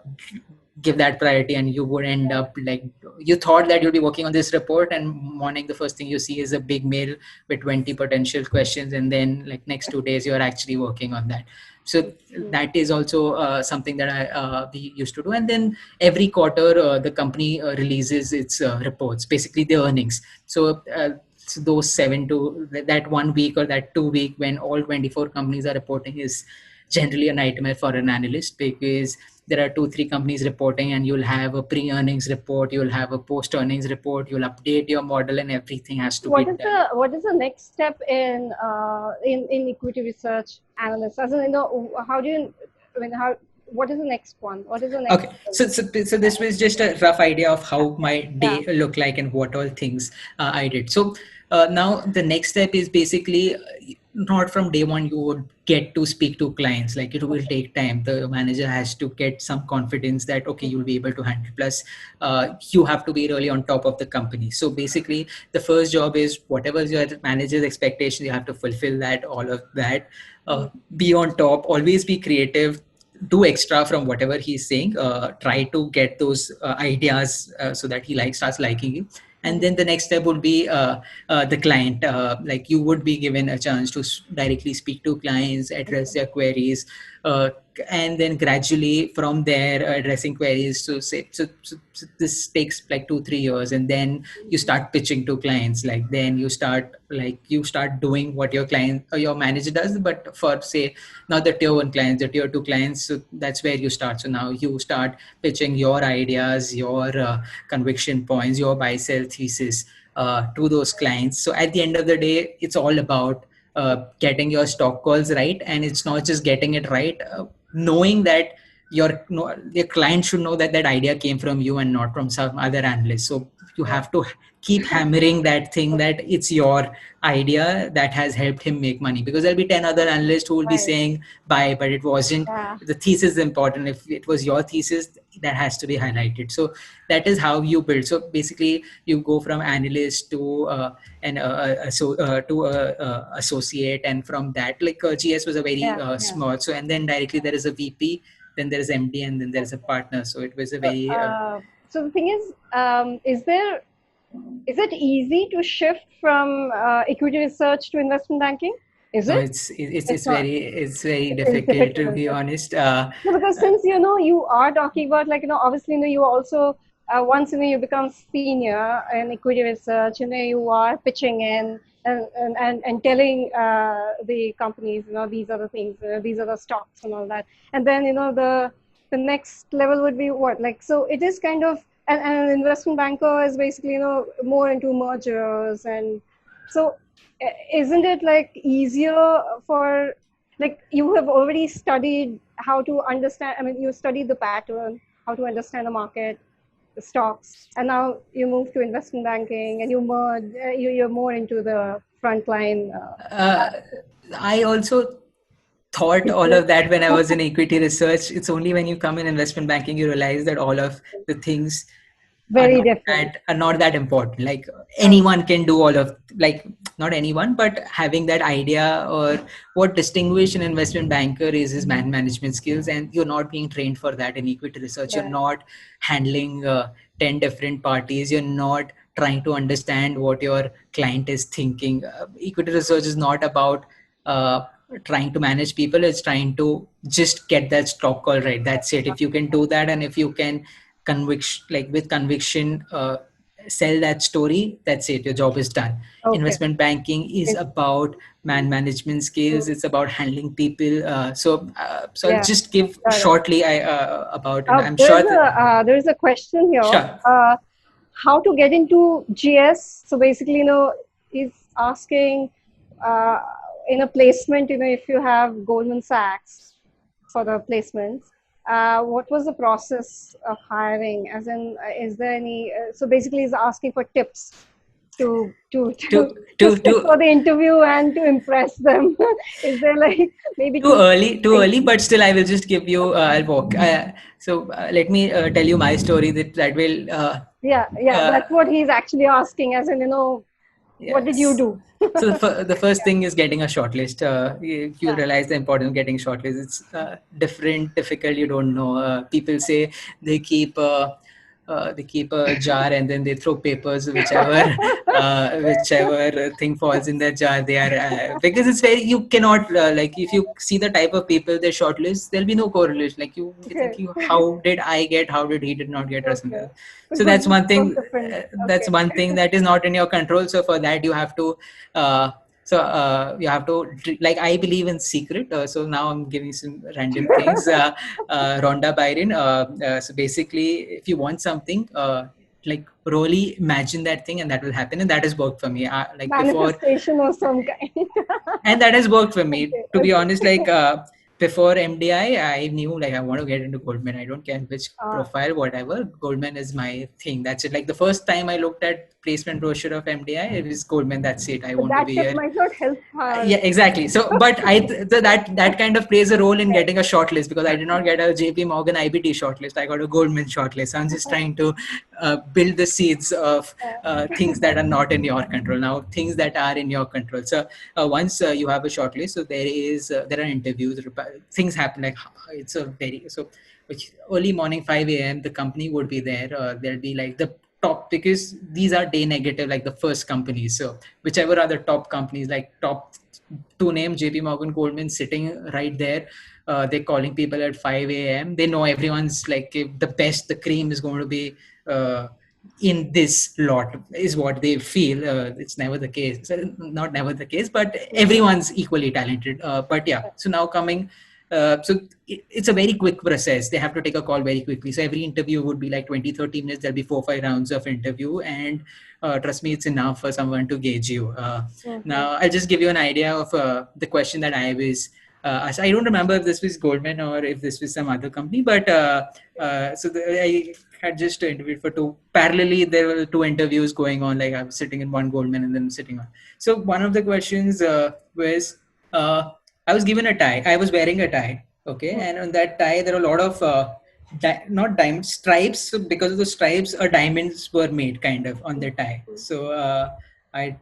give that priority, and you would end up like, you thought that you'll be working on this report, and morning the first thing you see is a big mail with 20 potential questions, and then like next 2 days you're actually working on that. So that is also something that we used to do. And then every quarter the company releases its reports, basically the earnings. So those 7 to that 1 week or that 2 week when all 24 companies are reporting is generally a nightmare for an analyst, because there are 2-3 companies reporting, and you'll have a pre-earnings report, you'll have a post-earnings report, you'll update your model, and everything has to be done. What is the next step in equity research analyst? As in, how do you, I mean, how, what is the next one? What is the next? Okay, so this was just a rough idea of how my day looked like and what all things I did. So now the next step is basically not from day one you would get to speak to clients. Like, it will take time. The manager has to get some confidence that okay, you'll be able to handle. Plus, you have to be really on top of the company. So basically, the first job is whatever your manager's expectation, you have to fulfill that, all of that. Be on top. Always be creative, do extra from whatever he's saying, try to get those ideas so that he starts liking you. And then the next step would be the client. Like, you would be given a chance to directly speak to clients, address their queries, and then gradually from there addressing queries. So this takes like 2-3 years, and then you start pitching to clients. Like, then you start doing what your client or your manager does, but for, say, not the tier 1 clients, the tier 2 clients. So that's where you start. So now you start pitching your ideas, your conviction points, your buy sell thesis to those clients. So at the end of the day, it's all about getting your stock calls right. And it's not just getting it right, knowing that your client should know that that idea came from you and not from some other analyst. So you have to keep hammering that thing, that it's your idea that has helped him make money, because there'll be 10 other analysts who will be saying buy, but it wasn't. The thesis is important. If it was your thesis, that has to be highlighted. So that is how you build. So basically you go from analyst to associate, and from that, like GS was a very small. So, and then directly there is a VP, then there is MD, and then there is a partner. So it was a very so the thing is it easy to shift from equity research to investment banking? Is it? It's very difficult, to be honest. No, because since you are talking about, like, obviously, you also once you become senior in equity research, you are pitching in and telling the companies, these are the things, these are the stocks and all that. And then the next level would be what, like, so it is kind of, and an investment banker is basically more into mergers. And so isn't it like easier for, like, you have already studied how to understand, I mean, you studied the pattern, how to understand the market, the stocks, and now you move to investment banking and you merge, you're more into the front line. I also thought all of that when I was in equity research. It's only when you come in investment banking you realize that all of the things very different, are not that important. Like, anyone can do all of, like, not anyone, but having that idea, or what distinguishes an investment banker is his management skills, and you're not being trained for that in equity research. You're not handling 10 different parties. You're not trying to understand what your client is thinking. Equity research is not about trying to manage people. It's trying to just get that stock call right. That's it. If you can do that, and if you can with conviction sell that story, that's it, your job is done. Investment banking is about management skills. It's about handling people. So I'll just give shortly about I'm sure there's a question here. Sure. How to get into GS? So basically, he's asking in a placement, if you have Goldman Sachs for the placements, what was the process of hiring? As in, is there any? So basically, he's asking for tips to to to to to to sit for to the interview and to impress them. Is there like maybe too two early, too things? early, but still I will just give you, I'll walk. Let me tell you my story that will Yeah, yeah, uh, that's what he's actually asking. As in, what did you yes. do? So the first thing is getting a shortlist. You'll Yeah. realize the importance of getting shortlist. It's different, difficult. You don't know. People say they keep they keep a jar and then they throw papers, whichever thing falls in that jar. They are because it's very, you cannot like, if you see the type of people they shortlist, there'll be no correlation. Like you be Okay. thinking, how did I get? How did he did not get? Or something. Okay. So So that's Goodman one was thing. different. That's Okay. one thing that is not in your control. So for that you have to uh, you have to, like, I believe in secret. So now I'm giving some random things. Rhonda Byron. So basically, if you want something, like really imagine that thing, and that will happen, and that has worked for me. Like before, Manifestation of some kind. and that has worked for me. Okay. To be Okay. honest, like before MDI, I knew like I want to get into Goldman. I don't care which Ah, profile, whatever. Goldman is my thing. That's it. Like the first time I looked at placement brochure of MDI, it was Goldman. That's it. I but want to that be tip here. might not help her. Yeah, exactly. So but that kind of plays a role in getting a shortlist, because I did not get a JP Morgan IBT shortlist. I got a Goldman shortlist. I'm just trying to build the seeds of things that are not in your control. Now things that are in your control. So once you have a shortlist, so there are interviews, things happen. Like it's a very, so which early morning 5 a.m. the company would be there. There'll be like the top, because these are day negative, like the first companies. So whichever are the top companies, like top to name, JP Morgan, Goldman, sitting right there. They're calling people at 5 a.m. They know everyone's like, if the best, the cream is going to be in this lot, is what they feel. It's never the case. Not never the case, but everyone's equally talented. But yeah, so now coming. It's a very quick process. They have to take a call very quickly. So every interview would be like 20, 30 minutes. There'll be 4, 5 rounds of interview. And trust me, it's enough for someone to gauge you. Mhm. Now, I'll just give you an idea of the question that I was. I don't remember if this was Goldman or if this was some other company, but I had just interviewed for two. Parallelly, there were two interviews going on. Like I was sitting in one Goldman and then sitting on. So one of the questions was, I was given a tie. I was wearing a tie. Okay, and on that tie there are a lot of not diamond stripes. So because of the stripes, diamonds were made kind of on the tie. So I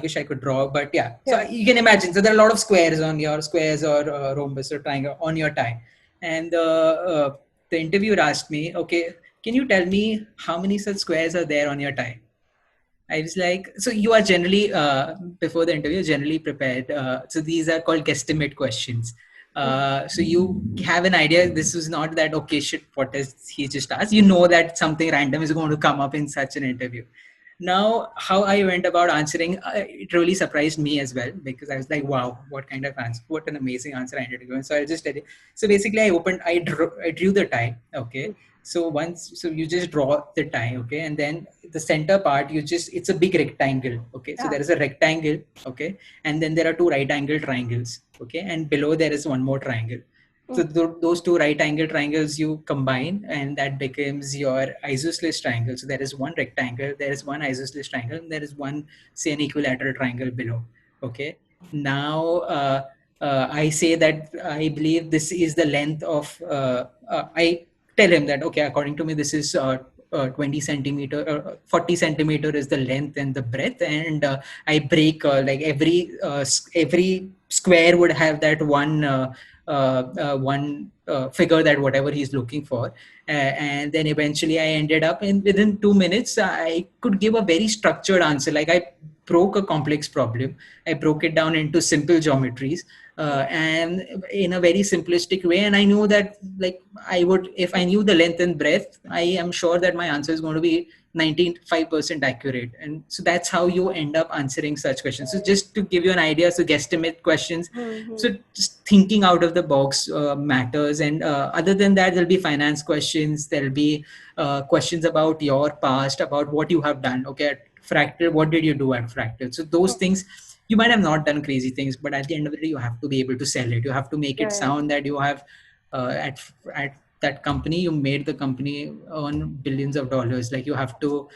wish I could draw, but yeah. So Yeah. you can imagine. So there are a lot of squares on your squares or rhombus or triangle on your tie. And the interviewer asked me, okay, can you tell me how many such squares are there on your tie? I was like, so you are generally, before the interview, generally prepared. So these are called guesstimate questions. So you have an idea. This is not that, okay, shit, what is he just asked? You know that something random is going to come up in such an interview. Now, how I went about answering, it really surprised me as well, because I was like, wow, what kind of answer, what an amazing answer I ended up giving. So I'll just tell you. So basically, I drew the tie. Okay. So you just draw the tie. Okay. And then the center part, it's a big rectangle. Okay. So Yeah. there is a rectangle. Okay. And then there are two right angle triangles. Okay. And below there is one more triangle. So those two right angle triangles you combine, and that becomes your isosceles triangle. So there is one rectangle, there is one isosceles triangle, and there is one, say, an equilateral triangle below. Okay. Now I say that I believe this is the length of. I tell him that, okay, according to me, this is 20 centimeter, 40 centimeter is the length and the breadth, and I break like every square would have that one figure, that whatever he's looking for. And then eventually I ended up in, within 2 minutes, I could give a very structured answer. Like I broke a complex problem. I broke it down into simple geometries, and in a very simplistic way. And I knew that, like, I would, if I knew the length and breadth, I am sure that my answer is going to be 95% accurate. And so that's how you end up answering such questions. So just to give you an idea, so guesstimate questions. So just thinking out of the box matters. And other than that, there'll be finance questions. There'll be questions about your past, about what you have done. Okay, at Fractal, what did you do at Fractal? So those things you might have not done crazy things, but at the end of the day, you have to be able to sell it. You have to make it sound that you have at that company, you made the company earn billions of dollars. Like you have to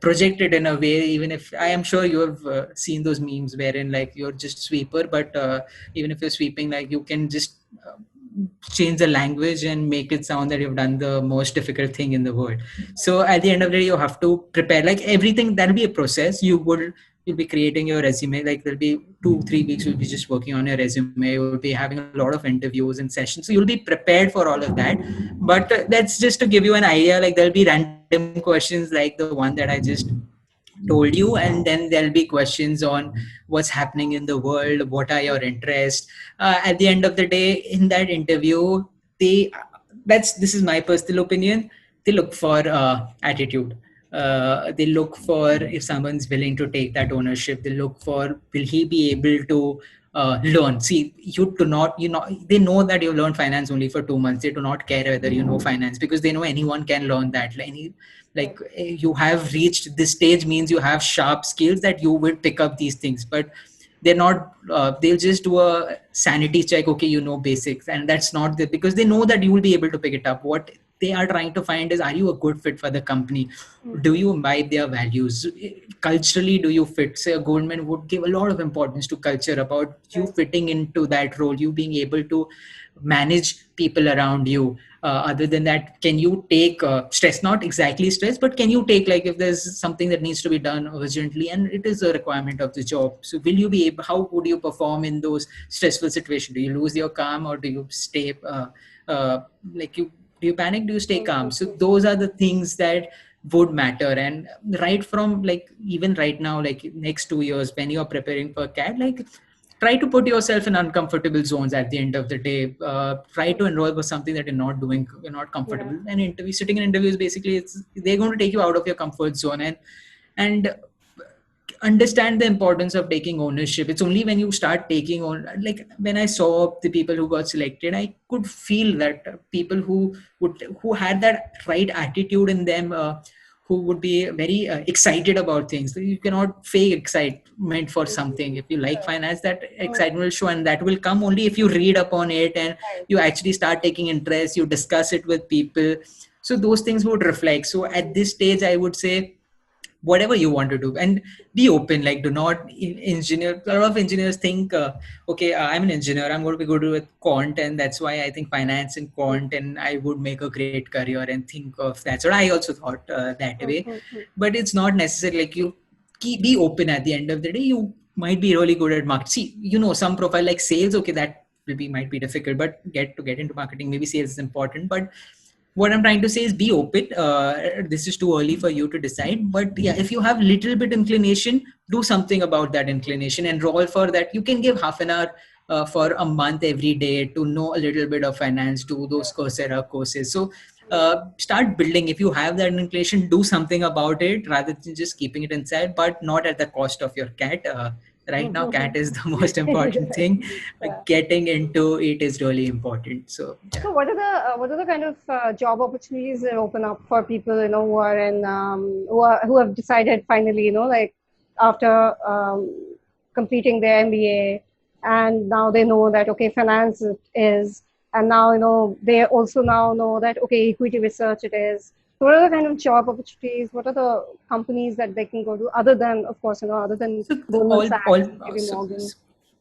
project it in a way, even if I am sure you have seen those memes wherein like you're just sweeper, but even if you're sweeping, like you can just change the language and make it sound that you've done the most difficult thing in the world. So at the end of the day, you have to prepare like everything. That'll be a process. You'll be creating your resume. Like there'll be 2-3 weeks you'll be just working on your resume. You'll be having a lot of interviews and sessions, so you'll be prepared for all of that. But that's just to give you an idea. Like there'll be random questions like the one that I just told you, and then there'll be questions on what's happening in the world, what are your interests. At the end of the day, in that interview, they this is my personal opinion, they look for attitude. They look for if someone's willing to take that ownership. They look for, will he be able to learn. See, you do not, they know that you learned finance only for 2 months. They do not care whether you know finance, because they know anyone can learn that. You have reached this stage means you have sharp skills that you will pick up these things. But they're not they'll just do a sanity check. Okay, you know basics, and that's not the, because they know that you will be able to pick it up. What they are trying to find is, are you a good fit for the company? Do you imbibe their values? Culturally, do you fit? Say a Goldman would give a lot of importance to culture, about you fitting into that role, you being able to manage people around you. Other than that, can you take stress? Not exactly stress, but can you take, like, if there's something that needs to be done urgently and it is a requirement of the job, so will you be able, how would you perform in those stressful situations? Do you lose your calm, or do you stay like you do you panic, do you stay calm? So those are the things that would matter. And right from, like, even right now, like next 2 years when you're preparing for CAT, like try to put yourself in uncomfortable zones. At the end of the day, try to enroll for something that you're not comfortable. And sitting in interviews, basically they're going to take you out of your comfort zone, and understand the importance of taking ownership. It's only when you start taking on, like when I saw the people who got selected, I could feel that people who had that right attitude in them, who would be very excited about things. So you cannot fake excitement for something. If you like finance, that excitement will show, and that will come only if you read upon it and you actually start taking interest, you discuss it with people. So those things would reflect. So at this stage, I would say whatever you want to do, and be open. Like, do not engineer. A lot of engineers think, okay, I'm an engineer, I'm going to be good with quant, and that's why I think finance and quant, and I would make a great career, and think of that. So I also thought that way. But it's not necessary. Like, you be open. At the end of the day, you might be really good at marketing. See, some profile like sales, okay, that might be difficult, but get into marketing, maybe sales is important. But what I'm trying to say is, be open. This is too early for you to decide, but yeah, if you have little bit inclination, do something about that inclination. Enroll for that. You can give half an hour for a month every day to know a little bit of finance. Do those Coursera courses. So start building. If you have that inclination, do something about it rather than just keeping it inside, but not at the cost of your CAT. Right now, CAT is the most important thing. Getting into it is really important. So yeah. So what are the kind of job opportunities that open up for people, who are in who have decided finally, like after completing their MBA, and now they know that, okay, finance it is, and now they also now know that, okay, equity research it is. So what are the kind of job opportunities? What are the companies that they can go to, other than, of course, other than Goldman Sachs, JP Morgan?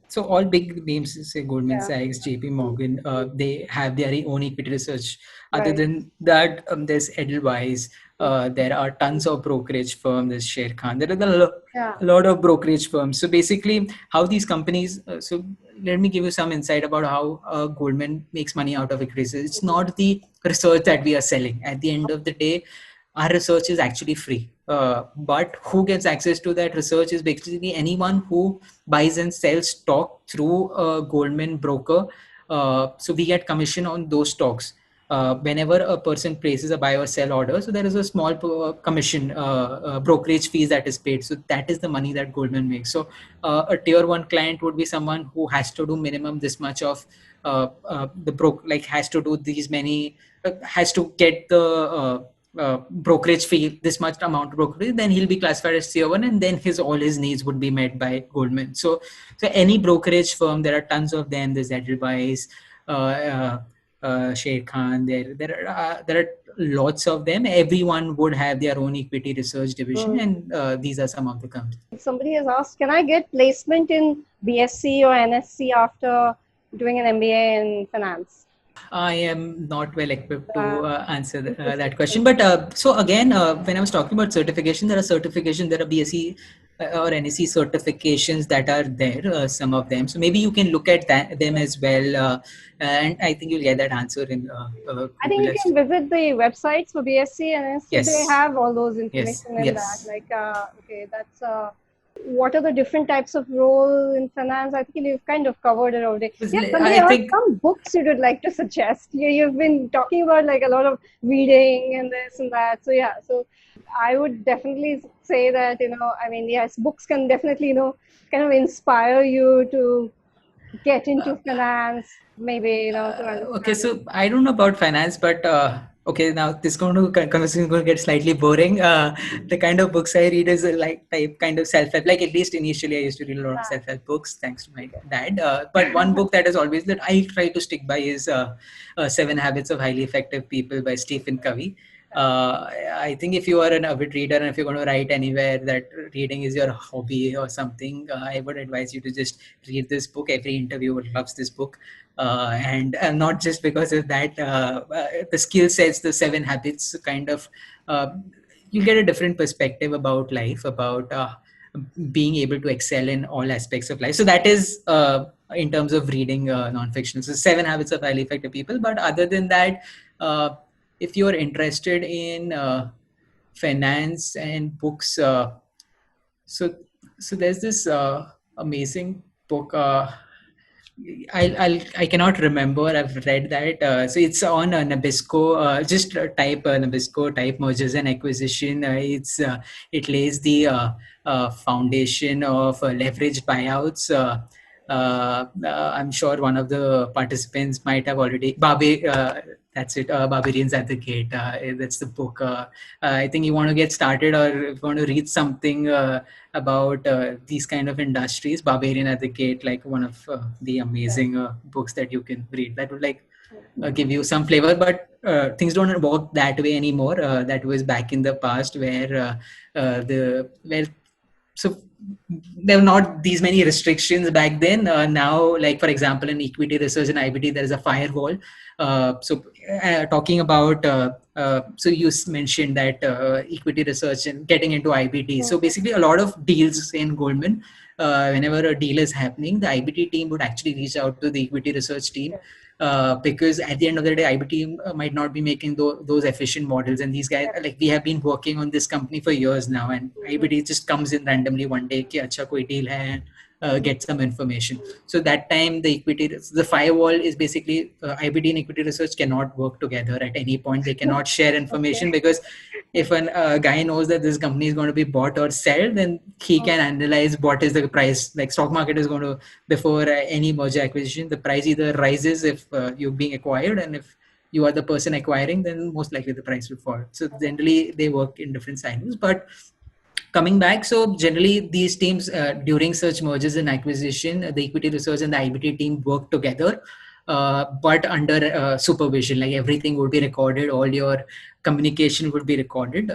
So all big names, say Goldman Sachs, JP Morgan, they have their own equity research. Other than that, there's Edelweiss. There are tons of brokerage firms. There's Sharekhan. There are a lot of brokerage firms. So basically, how these companies. So let me give you some insight about how Goldman makes money out of equity research. It's not the research that we are selling. At the end of the day, our research is actually free. But who gets access to that research is basically anyone who buys and sells stock through a Goldman broker. So we get commission on those stocks. Whenever a person places a buy or sell order, so there is a small commission, brokerage fees that is paid. So that is the money that Goldman makes. So a tier 1 client would be someone who has to do minimum this much of has to do these many, has to get the brokerage fee, this much amount of brokerage, then he'll be classified as tier one, and then all his needs would be met by Goldman. So any brokerage firm, there are tons of them. There's Edelweiss, Sher Khan. There are lots of them. Everyone would have their own equity research division, and these are some of the companies. Somebody has asked, can I get placement in BSc or NSC after doing an MBA in finance? I am not well equipped to answer that question. But so again, when I was talking about certification, there are BSc or NSC certifications that are there, some of them. So maybe you can look at them as well. And I think you'll get that answer in I think you can visit the websites for BSc and NSC. Yes. They have all those information in that. Like, okay, that's... what are the different types of role in finance? I think you've kind of covered it already. Yeah, some books you would like to suggest. You've been talking about like a lot of reading and this and that. So yeah, so I would definitely say that, I mean, yes, books can definitely, kind of inspire you to get into finance, maybe, Okay, so I don't know about finance, but okay, now this conversation is going to get slightly boring. The kind of books I read is kind of self-help. Like at least initially, I used to read a lot of self-help books, thanks to my dad. But one book that is always that I try to stick by is 7 Habits of Highly Effective People by Stephen Covey. I think if you are an avid reader and if you're going to write anywhere that reading is your hobby or something, I would advise you to just read this book. Every interviewer loves this book. And not just because of that, the skill sets, the 7 habits kind of, you get a different perspective about life, about being able to excel in all aspects of life. So that is in terms of reading nonfiction. So 7 Habits of Highly Effective People. But other than that, if you're interested in finance and books, so there's this amazing book. I cannot remember. I've read that. So it's on Nabisco. Just type Nabisco, type mergers and acquisition. It lays the foundation of leveraged buyouts. I'm sure one of the participants might have already. That's it. Barbarians at the Gate. That's the book. I think you want to get started or if you want to read something about these kind of industries, Barbarian at the Gate, like one of the amazing books that you can read. That would give you some flavor, but things don't work that way anymore. That was back in the past where so there were not these many restrictions back then. Now, like for example, in equity research and IBD, there is a firewall. Talking about, so you mentioned that equity research and getting into IBD. So basically a lot of deals in Goldman, whenever a deal is happening, the IBD team would actually reach out to the equity research team. Because at the end of the day, IBD might not be making those efficient models. And these guys, like we have been working on this company for years now, and IBD just comes in randomly one day, ki acha koi deal hai, get some information. So that time the firewall is basically IBD and equity research cannot work together at any point. They cannot share information because if a guy knows that this company is going to be bought or sold, then he can analyze what is the price. Like stock market is going to, before any merger acquisition, the price either rises if you're being acquired, and if you are the person acquiring, then most likely the price will fall. So generally they work in different silos. But coming back, so generally these teams during such mergers and acquisition, the equity research and the IBD team work together. But under supervision, like everything would be recorded, all your communication would be recorded.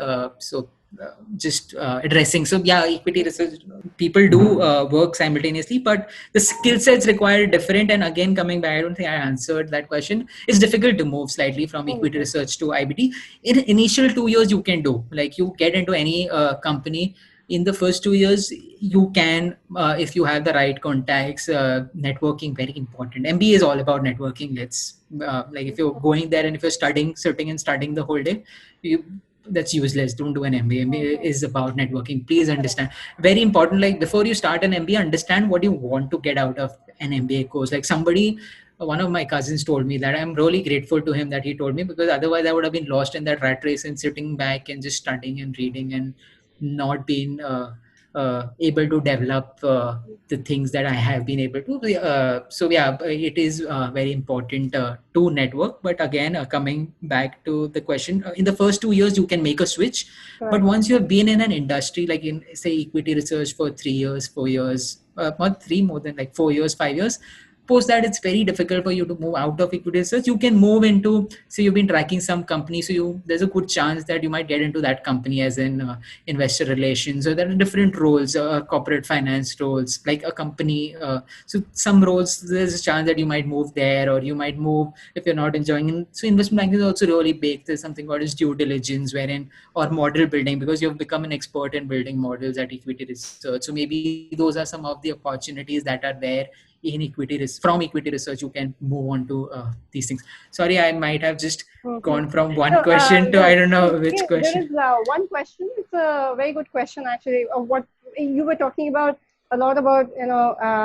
Just addressing. So yeah, equity research people do work simultaneously, but the skill sets required different. And again, coming back, I don't think I answered that question. It's difficult to move slightly from equity research to IBD. In initial 2 years, you can do, like you get into any company. In the first 2 years, you can, if you have the right contacts, networking, very important. MBA is all about networking. Like if you're going there and if you're sitting and studying the whole day, that's useless. Don't do an MBA. MBA is about networking. Please understand. Very important. Like before you start an MBA, understand what you want to get out of an MBA course. Like one of my cousins told me that. I'm really grateful to him that he told me, because otherwise I would have been lost in that rat race and sitting back and just studying and reading and not being able to develop the things that I have been able to. So yeah, it is very important to network. But again, coming back to the question, in the first 2 years you can make a switch, but once you have been in an industry like in say equity research for 3 years, 4 years, not three, more than like 4 years, 5 years. Post that, it's very difficult for you to move out of equity research. You can move into, so you've been tracking some company, so there's a good chance that you might get into that company as in investor relations, or there are different roles, corporate finance roles, like a company. So some roles, there's a chance that you might move there, or you might move if you're not enjoying it. So investment banking is also really big. There's something called as due diligence, wherein, or model building, because you've become an expert in building models at equity research. So maybe those are some of the opportunities that are there in from equity research. You can move on to these things. Sorry, I might have just gone from one question to I don't know which question. There is one question. It's a very good question actually. Of what you were talking about, a lot about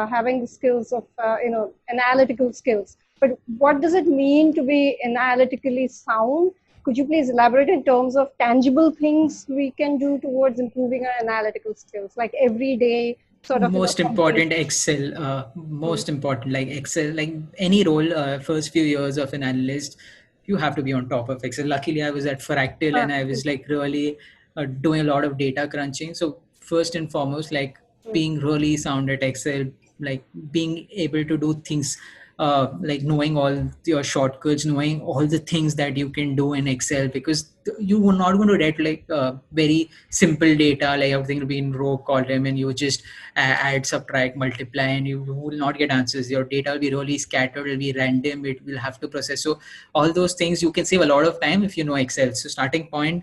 having the skills of analytical skills. But what does it mean to be analytically sound? Could you please elaborate in terms of tangible things we can do towards improving our analytical skills, like everyday sort of most important Excel, most important, like Excel, like any role, first few years of an analyst, you have to be on top of Excel. Luckily I was at Fractal and I was like really doing a lot of data crunching. So first and foremost, like being really sound at Excel, like being able to do things, like knowing all your shortcuts, knowing all the things that you can do in Excel, because you were not going to get like very simple data, like everything will be in row column and you just add, subtract, multiply, and you will not get answers. Your data will be really scattered, it will be random, it will have to process. So all those things, you can save a lot of time if you know Excel. So starting point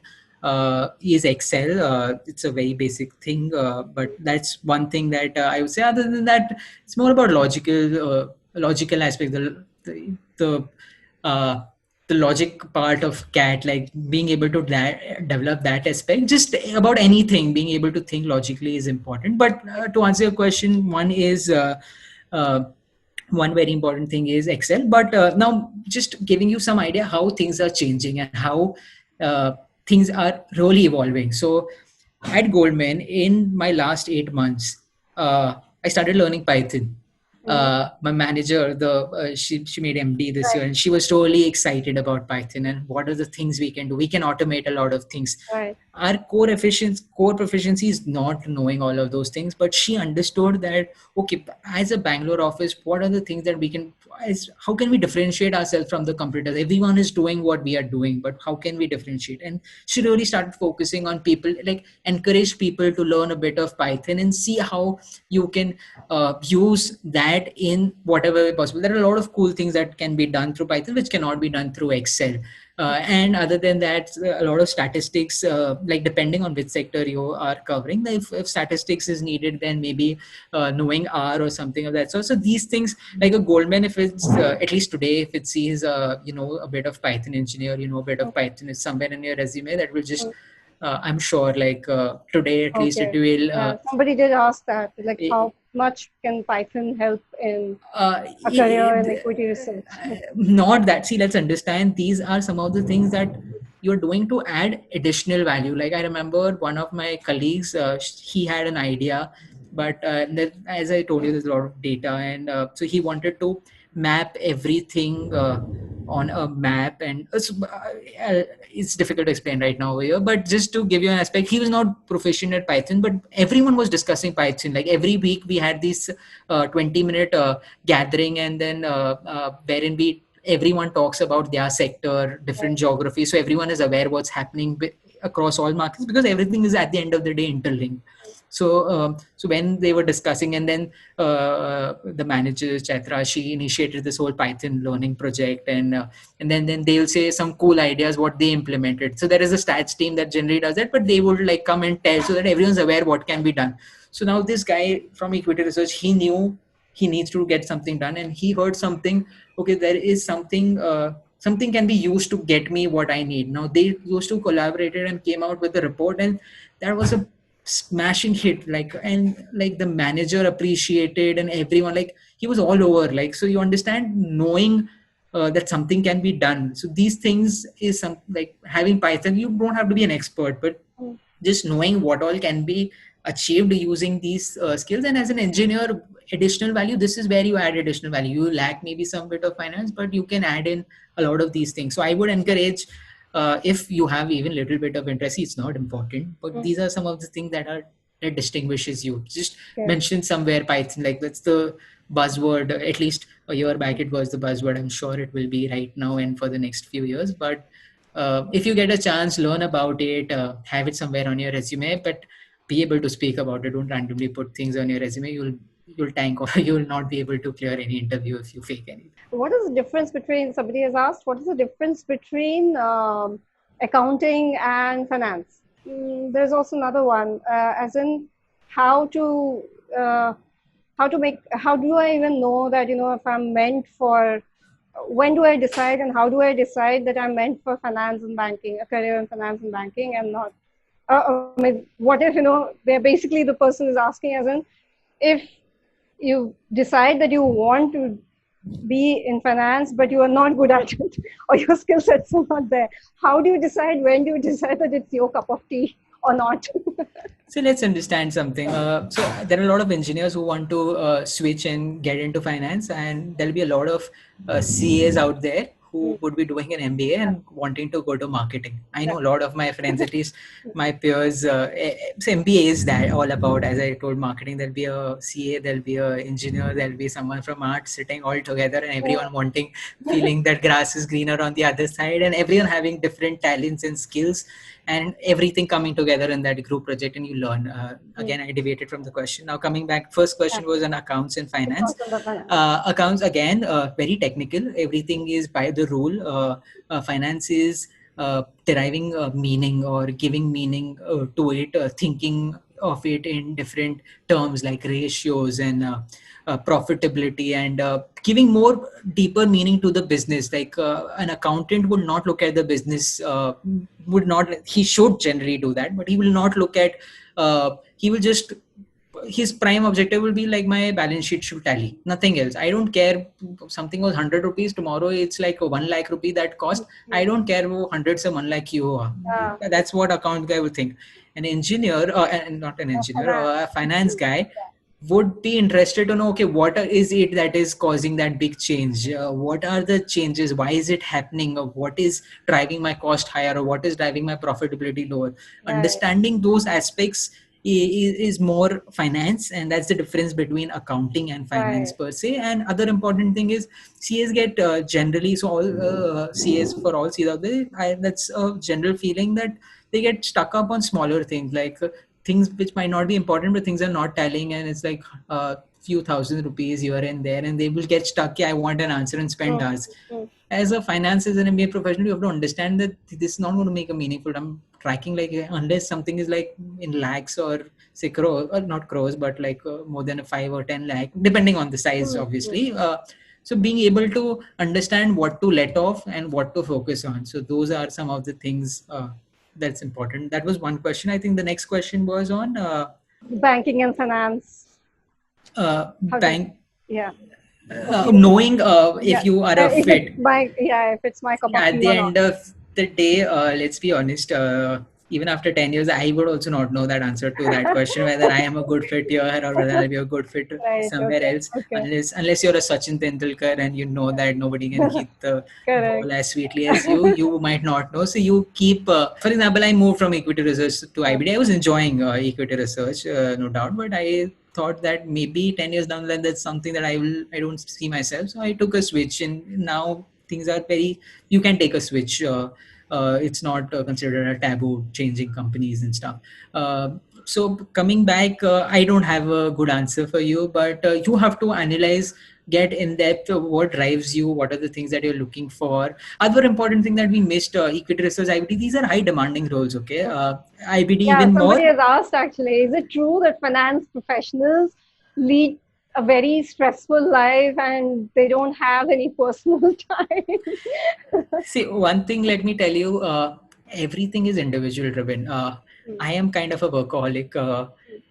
is Excel. It's a very basic thing, but that's one thing that I would say. Other than that, it's more about logical aspect, the logic part of CAT, like being able to develop that aspect. Just about anything, being able to think logically is important. But to answer your question, one very important thing is Excel. But now just giving you some idea how things are changing and how things are really evolving. So at Goldman, in my last 8 months, I started learning Python. My manager, she made MD this year, and she was totally excited about Python and what are the things we can do. We can automate a lot of things. Our core proficiency is not knowing all of those things, but she understood that, okay, as a Bangalore office, what are the things that we can, how can we differentiate ourselves from the competitors? Everyone is doing what we are doing, but how can we differentiate? And she really started focusing on people, like encourage people to learn a bit of Python and see how you can use that in whatever way possible. There are a lot of cool things that can be done through Python, which cannot be done through Excel. And other than that, a lot of statistics, like depending on which sector you are covering, if statistics is needed, then maybe knowing R or something of that. So these things, like a Goldman, if it's at least today, if it sees a bit of Python engineer, a bit of Python is somewhere in your resume, that will just I'm sure, like today at least it will. Somebody did ask that, like how much can Python help in a career in equity research? Not that. See, let's understand. These are some of the things that you're doing to add additional value. Like I remember one of my colleagues, he had an idea, but as I told you, there's a lot of data, and so he wanted to map everything on a map, and it's difficult to explain right now over here, but just to give you an aspect, he was not proficient at Python, but everyone was discussing Python. Like every week we had this 20-minute gathering, and then wherein everyone talks about their sector, different geography, so everyone is aware what's happening across all markets, because everything is at the end of the day interlinked. So when they were discussing, and then the manager Chaitra, she initiated this whole Python learning project, and then they will say some cool ideas what they implemented. So there is a stats team that generally does that, but they would like come and tell, so that everyone's aware what can be done. So now this guy from equity research, he knew he needs to get something done, and he heard something. Okay, there is something. Something can be used to get me what I need. Now they used to collaborated and came out with a report, and that was a smashing hit, and the manager appreciated, and everyone, like he was all over, like, so you understand, knowing that something can be done. So these things is some, like having Python, you don't have to be an expert, but just knowing what all can be achieved using these skills. And as an engineer, additional value, this is where you add additional value. You lack maybe some bit of finance, but you can add in a lot of these things. So I would encourage, if you have even little bit of interest, it's not important, but these are some of the things that distinguishes you. Just mention somewhere Python, like that's the buzzword. At least a year back it was the buzzword. I'm sure it will be right now and for the next few years. But if you get a chance, learn about it, have it somewhere on your resume, but be able to speak about it. Don't randomly put things on your resume. You'll tank, or you will not be able to clear any interview if you fake anything. What is the difference between, somebody has asked, what is the difference between accounting and finance? There's also another one, as in how do I even know that, if I'm meant for, when do I decide, and how do I decide that I'm meant for finance and banking, a career in finance and banking, and not, what if, they're basically, the person is asking as in, if you decide that you want to be in finance, but you are not good at it, or your skill sets are not there. How do you decide, when do you decide that it's your cup of tea or not? So let's understand something. So there are a lot of engineers who want to switch and get into finance, and there'll be a lot of CAs out there who would be doing an MBA and wanting to go to marketing. I know a lot of my friends, at least my peers, so MBA is that all about, as I told, marketing. There'll be a CA, there'll be an engineer, there'll be someone from art sitting all together, and everyone wanting, feeling that grass is greener on the other side, and everyone having different talents and skills, and everything coming together in that group project, and you learn. Again, I deviated from the question. Now coming back, first question was on accounts and finance. Accounts, again, very technical. Everything is by the rule. Finance is deriving meaning or giving meaning to it, thinking of it in different terms like ratios and profitability, and giving more deeper meaning to the business. Like an accountant would not look at the business, he should generally do that, but he will not look at, he will just, his prime objective will be like, my balance sheet should tally, nothing else. I don't care, something was 100 rupees, tomorrow it's like 1 lakh rupee that cost. I don't care, 100 se 1 lakh you. That's what account guy would think. An engineer, and not an engineer, a finance guy would be interested to know, okay, what is it that is causing that big change? What are the changes? Why is it happening? Or what is driving my cost higher? Or what is driving my profitability lower? Understanding those aspects is more finance, and that's the difference between accounting and finance per se. And other important thing is, CAs get generally, so all CAs, for all CAs out there, that's a general feeling that they get stuck up on smaller things, like things which might not be important, but things are not tallying, and it's like few thousand rupees here and there, and they will get stuck. I want an answer, and spend hours. As a finance, as an MBA professional, you have to understand that this is not going to make a meaningful. I'm tracking, like, unless something is like in lakhs or say crores, or not crores, but like more than a 5 or 10 lakh, depending on the size, obviously. So being able to understand what to let off and what to focus on. So those are some of the things that's important. That was one question. I think the next question was on banking and finance. Knowing if you are a fit. If it's my cup of tea. At the end of the day, let's be honest, even after 10 years, I would also not know that answer to that question, whether I am a good fit here or whether I'll be a good fit somewhere else. Unless you're a Sachin Tendulkar and you know that nobody can hit the ball as sweetly as you might not know. So you keep, for example, I moved from equity research to IBD. I was enjoying equity research, no doubt, but I thought that maybe 10 years down the line, that's something that I don't see myself. So I took a switch, and now things are you can take a switch. It's not considered a taboo, changing companies and stuff. So coming back, I don't have a good answer for you, but you have to analyze, get in depth what drives you, what are the things that you're looking for. Other important thing that we missed, equity research, IBD, these are high demanding roles, okay? IBD even more. Somebody has asked, actually, is it true that finance professionals lead a very stressful life and they don't have any personal time? See, one thing, let me tell you, everything is individual driven. I am kind of a workaholic.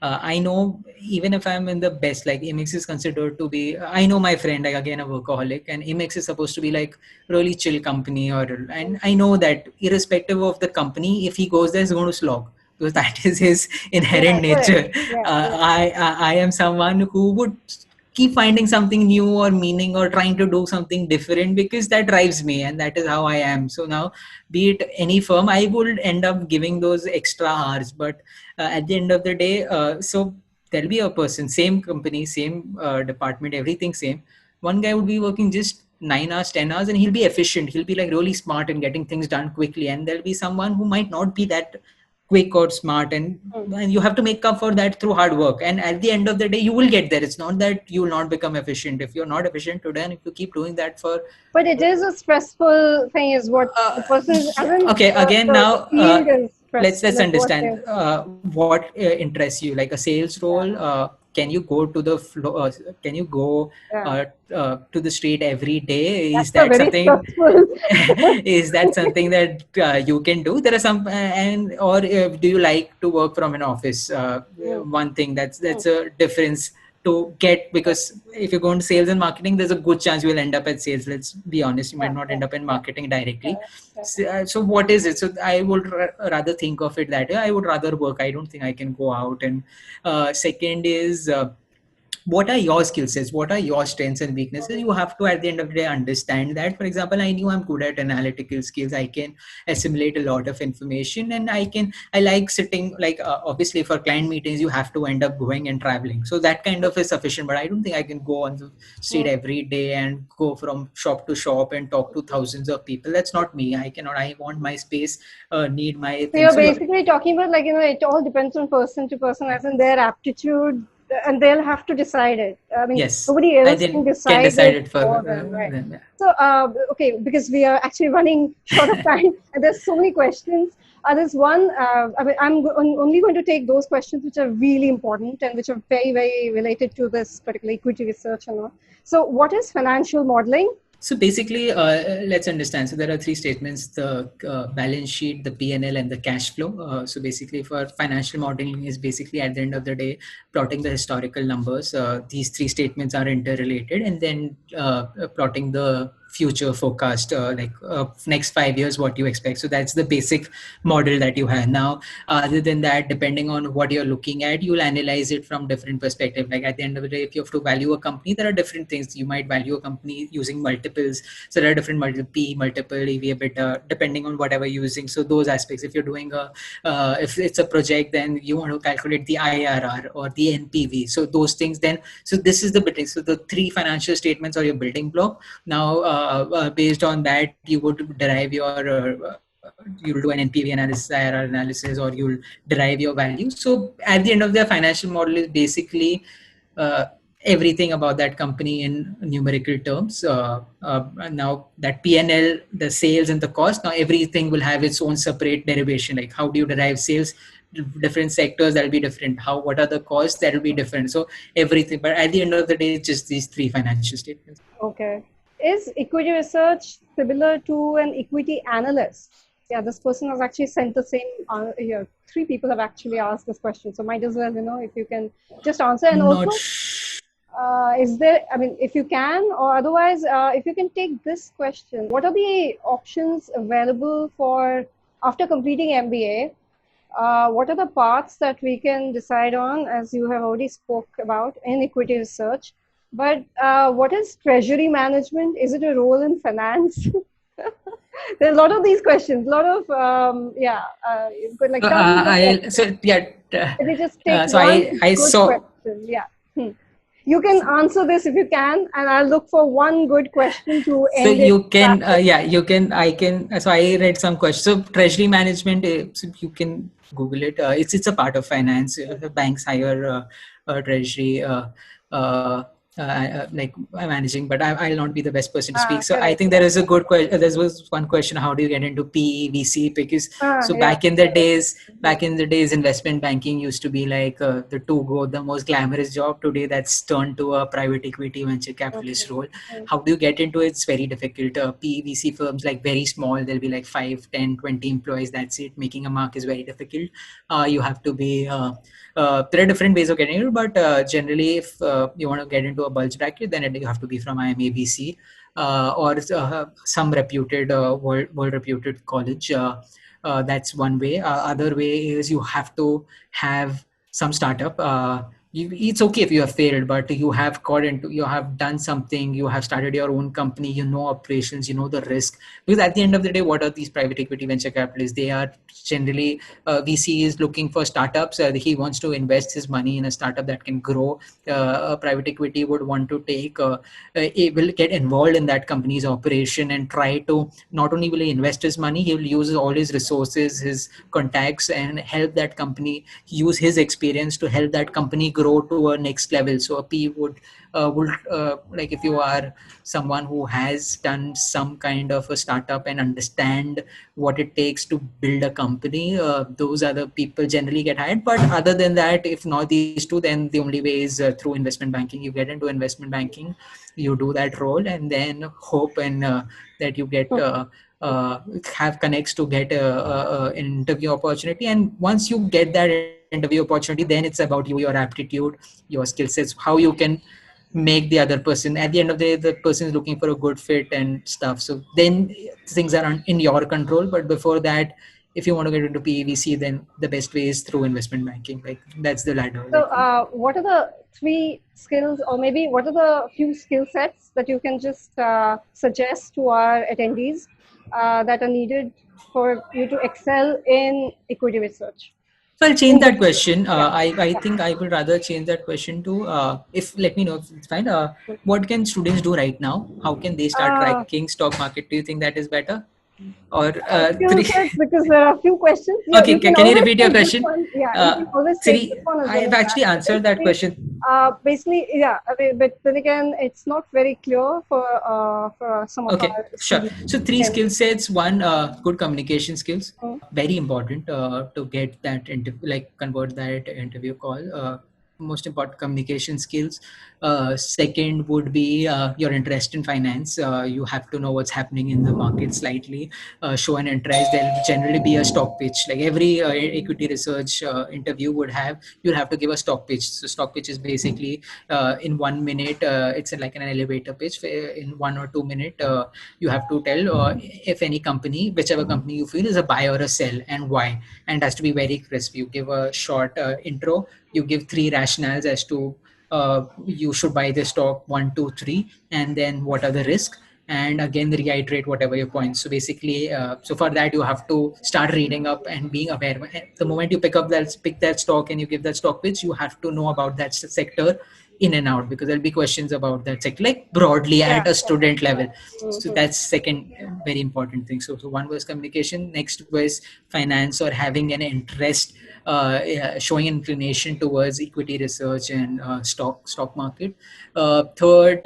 I know, even if I'm in the best, like Amex is considered to be, I know my friend, like, again, a workaholic, and Amex is supposed to be like really chill company, and I know that irrespective of the company, if he goes there, he's going to slog. because that is his inherent nature. I am someone who would keep finding something new or meaning or trying to do something different, because that drives me and that is how I am. So now, be it any firm, I would end up giving those extra hours. But at the end of the day, so there'll be a person, same company, same department, everything same. One guy would be working just 9 hours, 10 hours, and he'll be efficient. He'll be like really smart and getting things done quickly. And there'll be someone who might not be that quick or smart, and you have to make up for that through hard work. And at the end of the day, you will get there. It's not that you will not become efficient. If you're not efficient today, and if you keep doing that for, but it is a stressful thing, is what the person okay, again, now let's like understand what interests you. Like a sales role, can you go to the floor, can you go to the street every day? Is that something is that something that you can do? There are some or do you like to work from an office? One thing that's a difference to get, because if you go into sales and marketing, there's a good chance you will end up at sales. Let's be honest, you might not end up in marketing directly. So what is it? So I would rather think of it that way. I would rather work. I don't think I can go out. And second is, what are your skill sets? What are your strengths and weaknesses? You have to, at the end of the day, understand that. For example, I knew I'm good at analytical skills. I can assimilate a lot of information, and I like sitting, like obviously for client meetings, you have to end up going and traveling. So that kind of is sufficient, but I don't think I can go on the street every day and go from shop to shop and talk to thousands of people. That's not me. I cannot. I want my space, need my things. So you're basically talking about, like, it all depends on person to person, as in their aptitude, and they'll have to decide it. I mean, yes, nobody else can decide it for them, right? them. So, okay, because we are actually running short of time, and there's so many questions. There's one, I mean, I'm only going to take those questions which are really important and which are very, very related to this particular equity research and all. So, what is financial modeling? So basically, let's understand. So there are three statements: the balance sheet, the P&L, and the cash flow. So basically, for financial modeling, is basically at the end of the day plotting the historical numbers. These three statements are interrelated, and then plotting the future forecast, like next 5 years, what you expect. So that's the basic model that you have. Now, other than that, depending on what you're looking at, you'll analyze it from different perspectives. Like at the end of the day, if you have to value a company, there are different things. You might value a company using multiples. So there are different multiple P, multiple EV, EBITDA, depending on whatever you're using. So those aspects, if you're doing if it's a project, then you want to calculate the IRR or the NPV. So those things then, so this is the building. So the three financial statements are your building block. Now, based on that, you would derive your you'll do an NPV analysis, IRR analysis, or you'll derive your value. So at the end of the financial model is basically everything about that company in numerical terms. Now that P&L, the sales and the cost, now everything will have its own separate derivation. Like how do you derive sales? Different sectors, that'll be different. What are the costs? That'll be different. So everything. But at the end of the day, it's just these three financial statements. Okay. Is equity research similar to an equity analyst? Yeah, this person has actually sent the same here. Three people have actually asked this question. So might as well, if you can just answer. And also, is there, I mean, if you can, or otherwise, if you can take this question, what are the options available for after completing MBA? What are the paths that we can decide on, as you have already spoke about in equity research? But what is treasury management? Is it a role in finance? There's a lot of these questions. A lot of like. Let me just take question. Yeah. You can answer this if you can, and I'll look for one good question to end. So you can, you can. I can. So I read some questions. So treasury management, so you can Google it. It's a part of finance. The banks hire treasury. Like managing, but I'll not be the best person to speak. So I think there is a good question. There was one question: how do you get into PE, VC? Because back in the days, investment banking used to be like the most glamorous job. Today, that's turned to a private equity venture capitalist role. How do you get into it? It's very difficult. PE, VC firms, like very small, there'll be like 5, 10, 20 employees. That's it. Making a mark is very difficult. You have to be. There are different ways of getting it, but generally, if you want to get into a bulge bracket, then you have to be from IMABC. or some reputed world reputed college. That's one way. Other way is you have to have some startup. It's okay if you have failed, but you have you have done something, you have started your own company, you know operations, you know the risk. Because at the end of the day, what are these private equity venture capitalists? They are generally, VC is looking for startups. He wants to invest his money in a startup that can grow. Private equity would want to it will get involved in that company's operation and try to, not only will he invest his money, he will use all his resources, his contacts, and help that company use his experience to help that company grow to a next level. So a P would like, if you are someone who has done some kind of a startup and understand what it takes to build a company, those are the people generally get hired. But other than that, if not these two, then the only way is through investment banking. You get into investment banking, you do that role, and then hope and that you get have connects to get an interview opportunity. And once you get that interview opportunity, then it's about you, your aptitude, your skill sets, how you can make the other person. At the end of the day, the person is looking for a good fit and stuff. So then things are in your control. But before that, if you want to get into PEVC, then the best way is through investment banking. Like, that's the ladder. So, what are the 3 skills, or maybe what are the few skill sets that you can just suggest to our attendees that are needed for you to excel in equity research? So I'll change that question. Yeah. I think I would rather change that question to, if, let me know if it's fine. What can students do right now? How can they start tracking stock market? Do you think that is better? Or Skill three? sets, because there are a few questions. Okay, You can can you always repeat your take this question? one. Yeah, you can always take this one as well I've as actually that. answered that question. Basically, yeah. I mean, but then again, it's not very clear for some of Okay, our sure. students. So 3 skill sets. One, good communication skills, very important to get that like convert that interview call. Most important, communication skills. Second would be your interest in finance. You have to know what's happening in the market slightly. Show an interest. There'll generally be a stock pitch. Like every equity research interview would have, you'll have to give a stock pitch. So stock pitch is basically in 1 minute. It's like an elevator pitch. In 1 or 2 minutes, you have to tell if any company, whichever company you feel is a buy or a sell, and why. And it has to be very crisp. You give a short intro. You give 3 rationales as to you should buy the stock, 1, 2, 3, and then what are the risks, and again reiterate whatever your points. So basically, so for that you have to start reading up and being aware. The moment you pick that stock and you give that stock pitch, you have to know about that sector in and out, because there'll be questions about that sector, like broadly at a student level. So that's second very important thing. So one was communication, next was finance, or having an interest, showing inclination towards equity research and stock market. Third,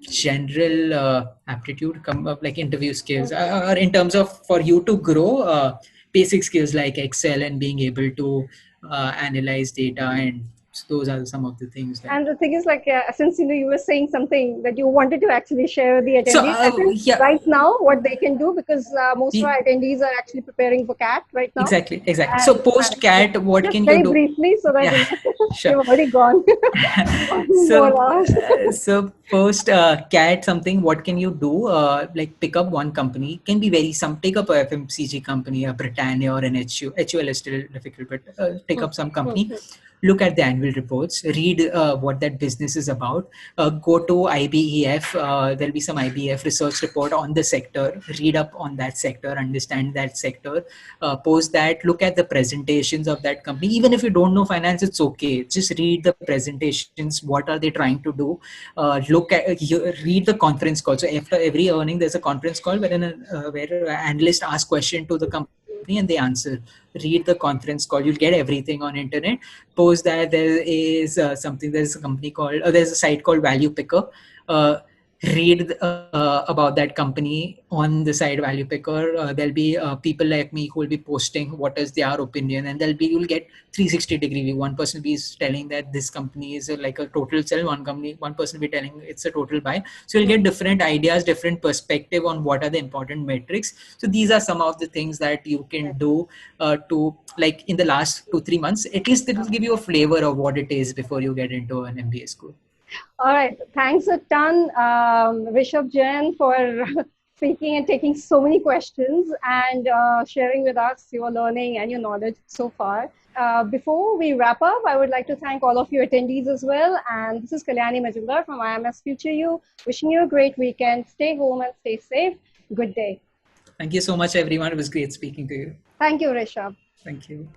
general aptitude, come up like interview skills, or in terms of for you to grow, basic skills like Excel and being able to analyze data, and those are some of the things that. And the thing is, like, since you were saying something that you wanted to actually share with the attendees, I think Yeah, right now what they can do, because most of our attendees are actually preparing for CAT right now. Exactly. So post CAT, what just can very you do? briefly, so that Sure. you've already gone. So post CAT something, what can you do? Like pick up one company. Can be take up a FMCG company, a Britannia or an HU. HUL is still difficult, but take up some company. Look at the annual reports, read what that business is about, go to IBEF, there'll be some IBEF research report on the sector, read up on that sector, understand that sector, post that, look at the presentations of that company. Even if you don't know finance, it's okay. Just read the presentations, what are they trying to do, read the conference call. So after every earning, there's a conference call where analysts ask question to the company and they answer. Read the conference call, you'll get everything on internet. Post that, there is there's a company called, there's a site called Value Picker. Read about that company on the site Value Picker. There'll be people like me who will be posting what is their opinion, and you'll get 360-degree view. One person will be telling that this company is like a total sell, one person will be telling it's a total buy. So you'll get different ideas, different perspective on what are the important metrics. So these are some of the things that you can do to, like, in the last 2-3 months, at least it will give you a flavor of what it is before you get into an MBA school. All right. Thanks a ton, Rishabh Jain, for speaking and taking so many questions and sharing with us your learning and your knowledge so far. Before we wrap up, I would like to thank all of you attendees as well. And this is Kalyani Majumdar from IMS Future You, wishing you a great weekend. Stay home and stay safe. Good day. Thank you so much, everyone. It was great speaking to you. Thank you, Rishabh. Thank you.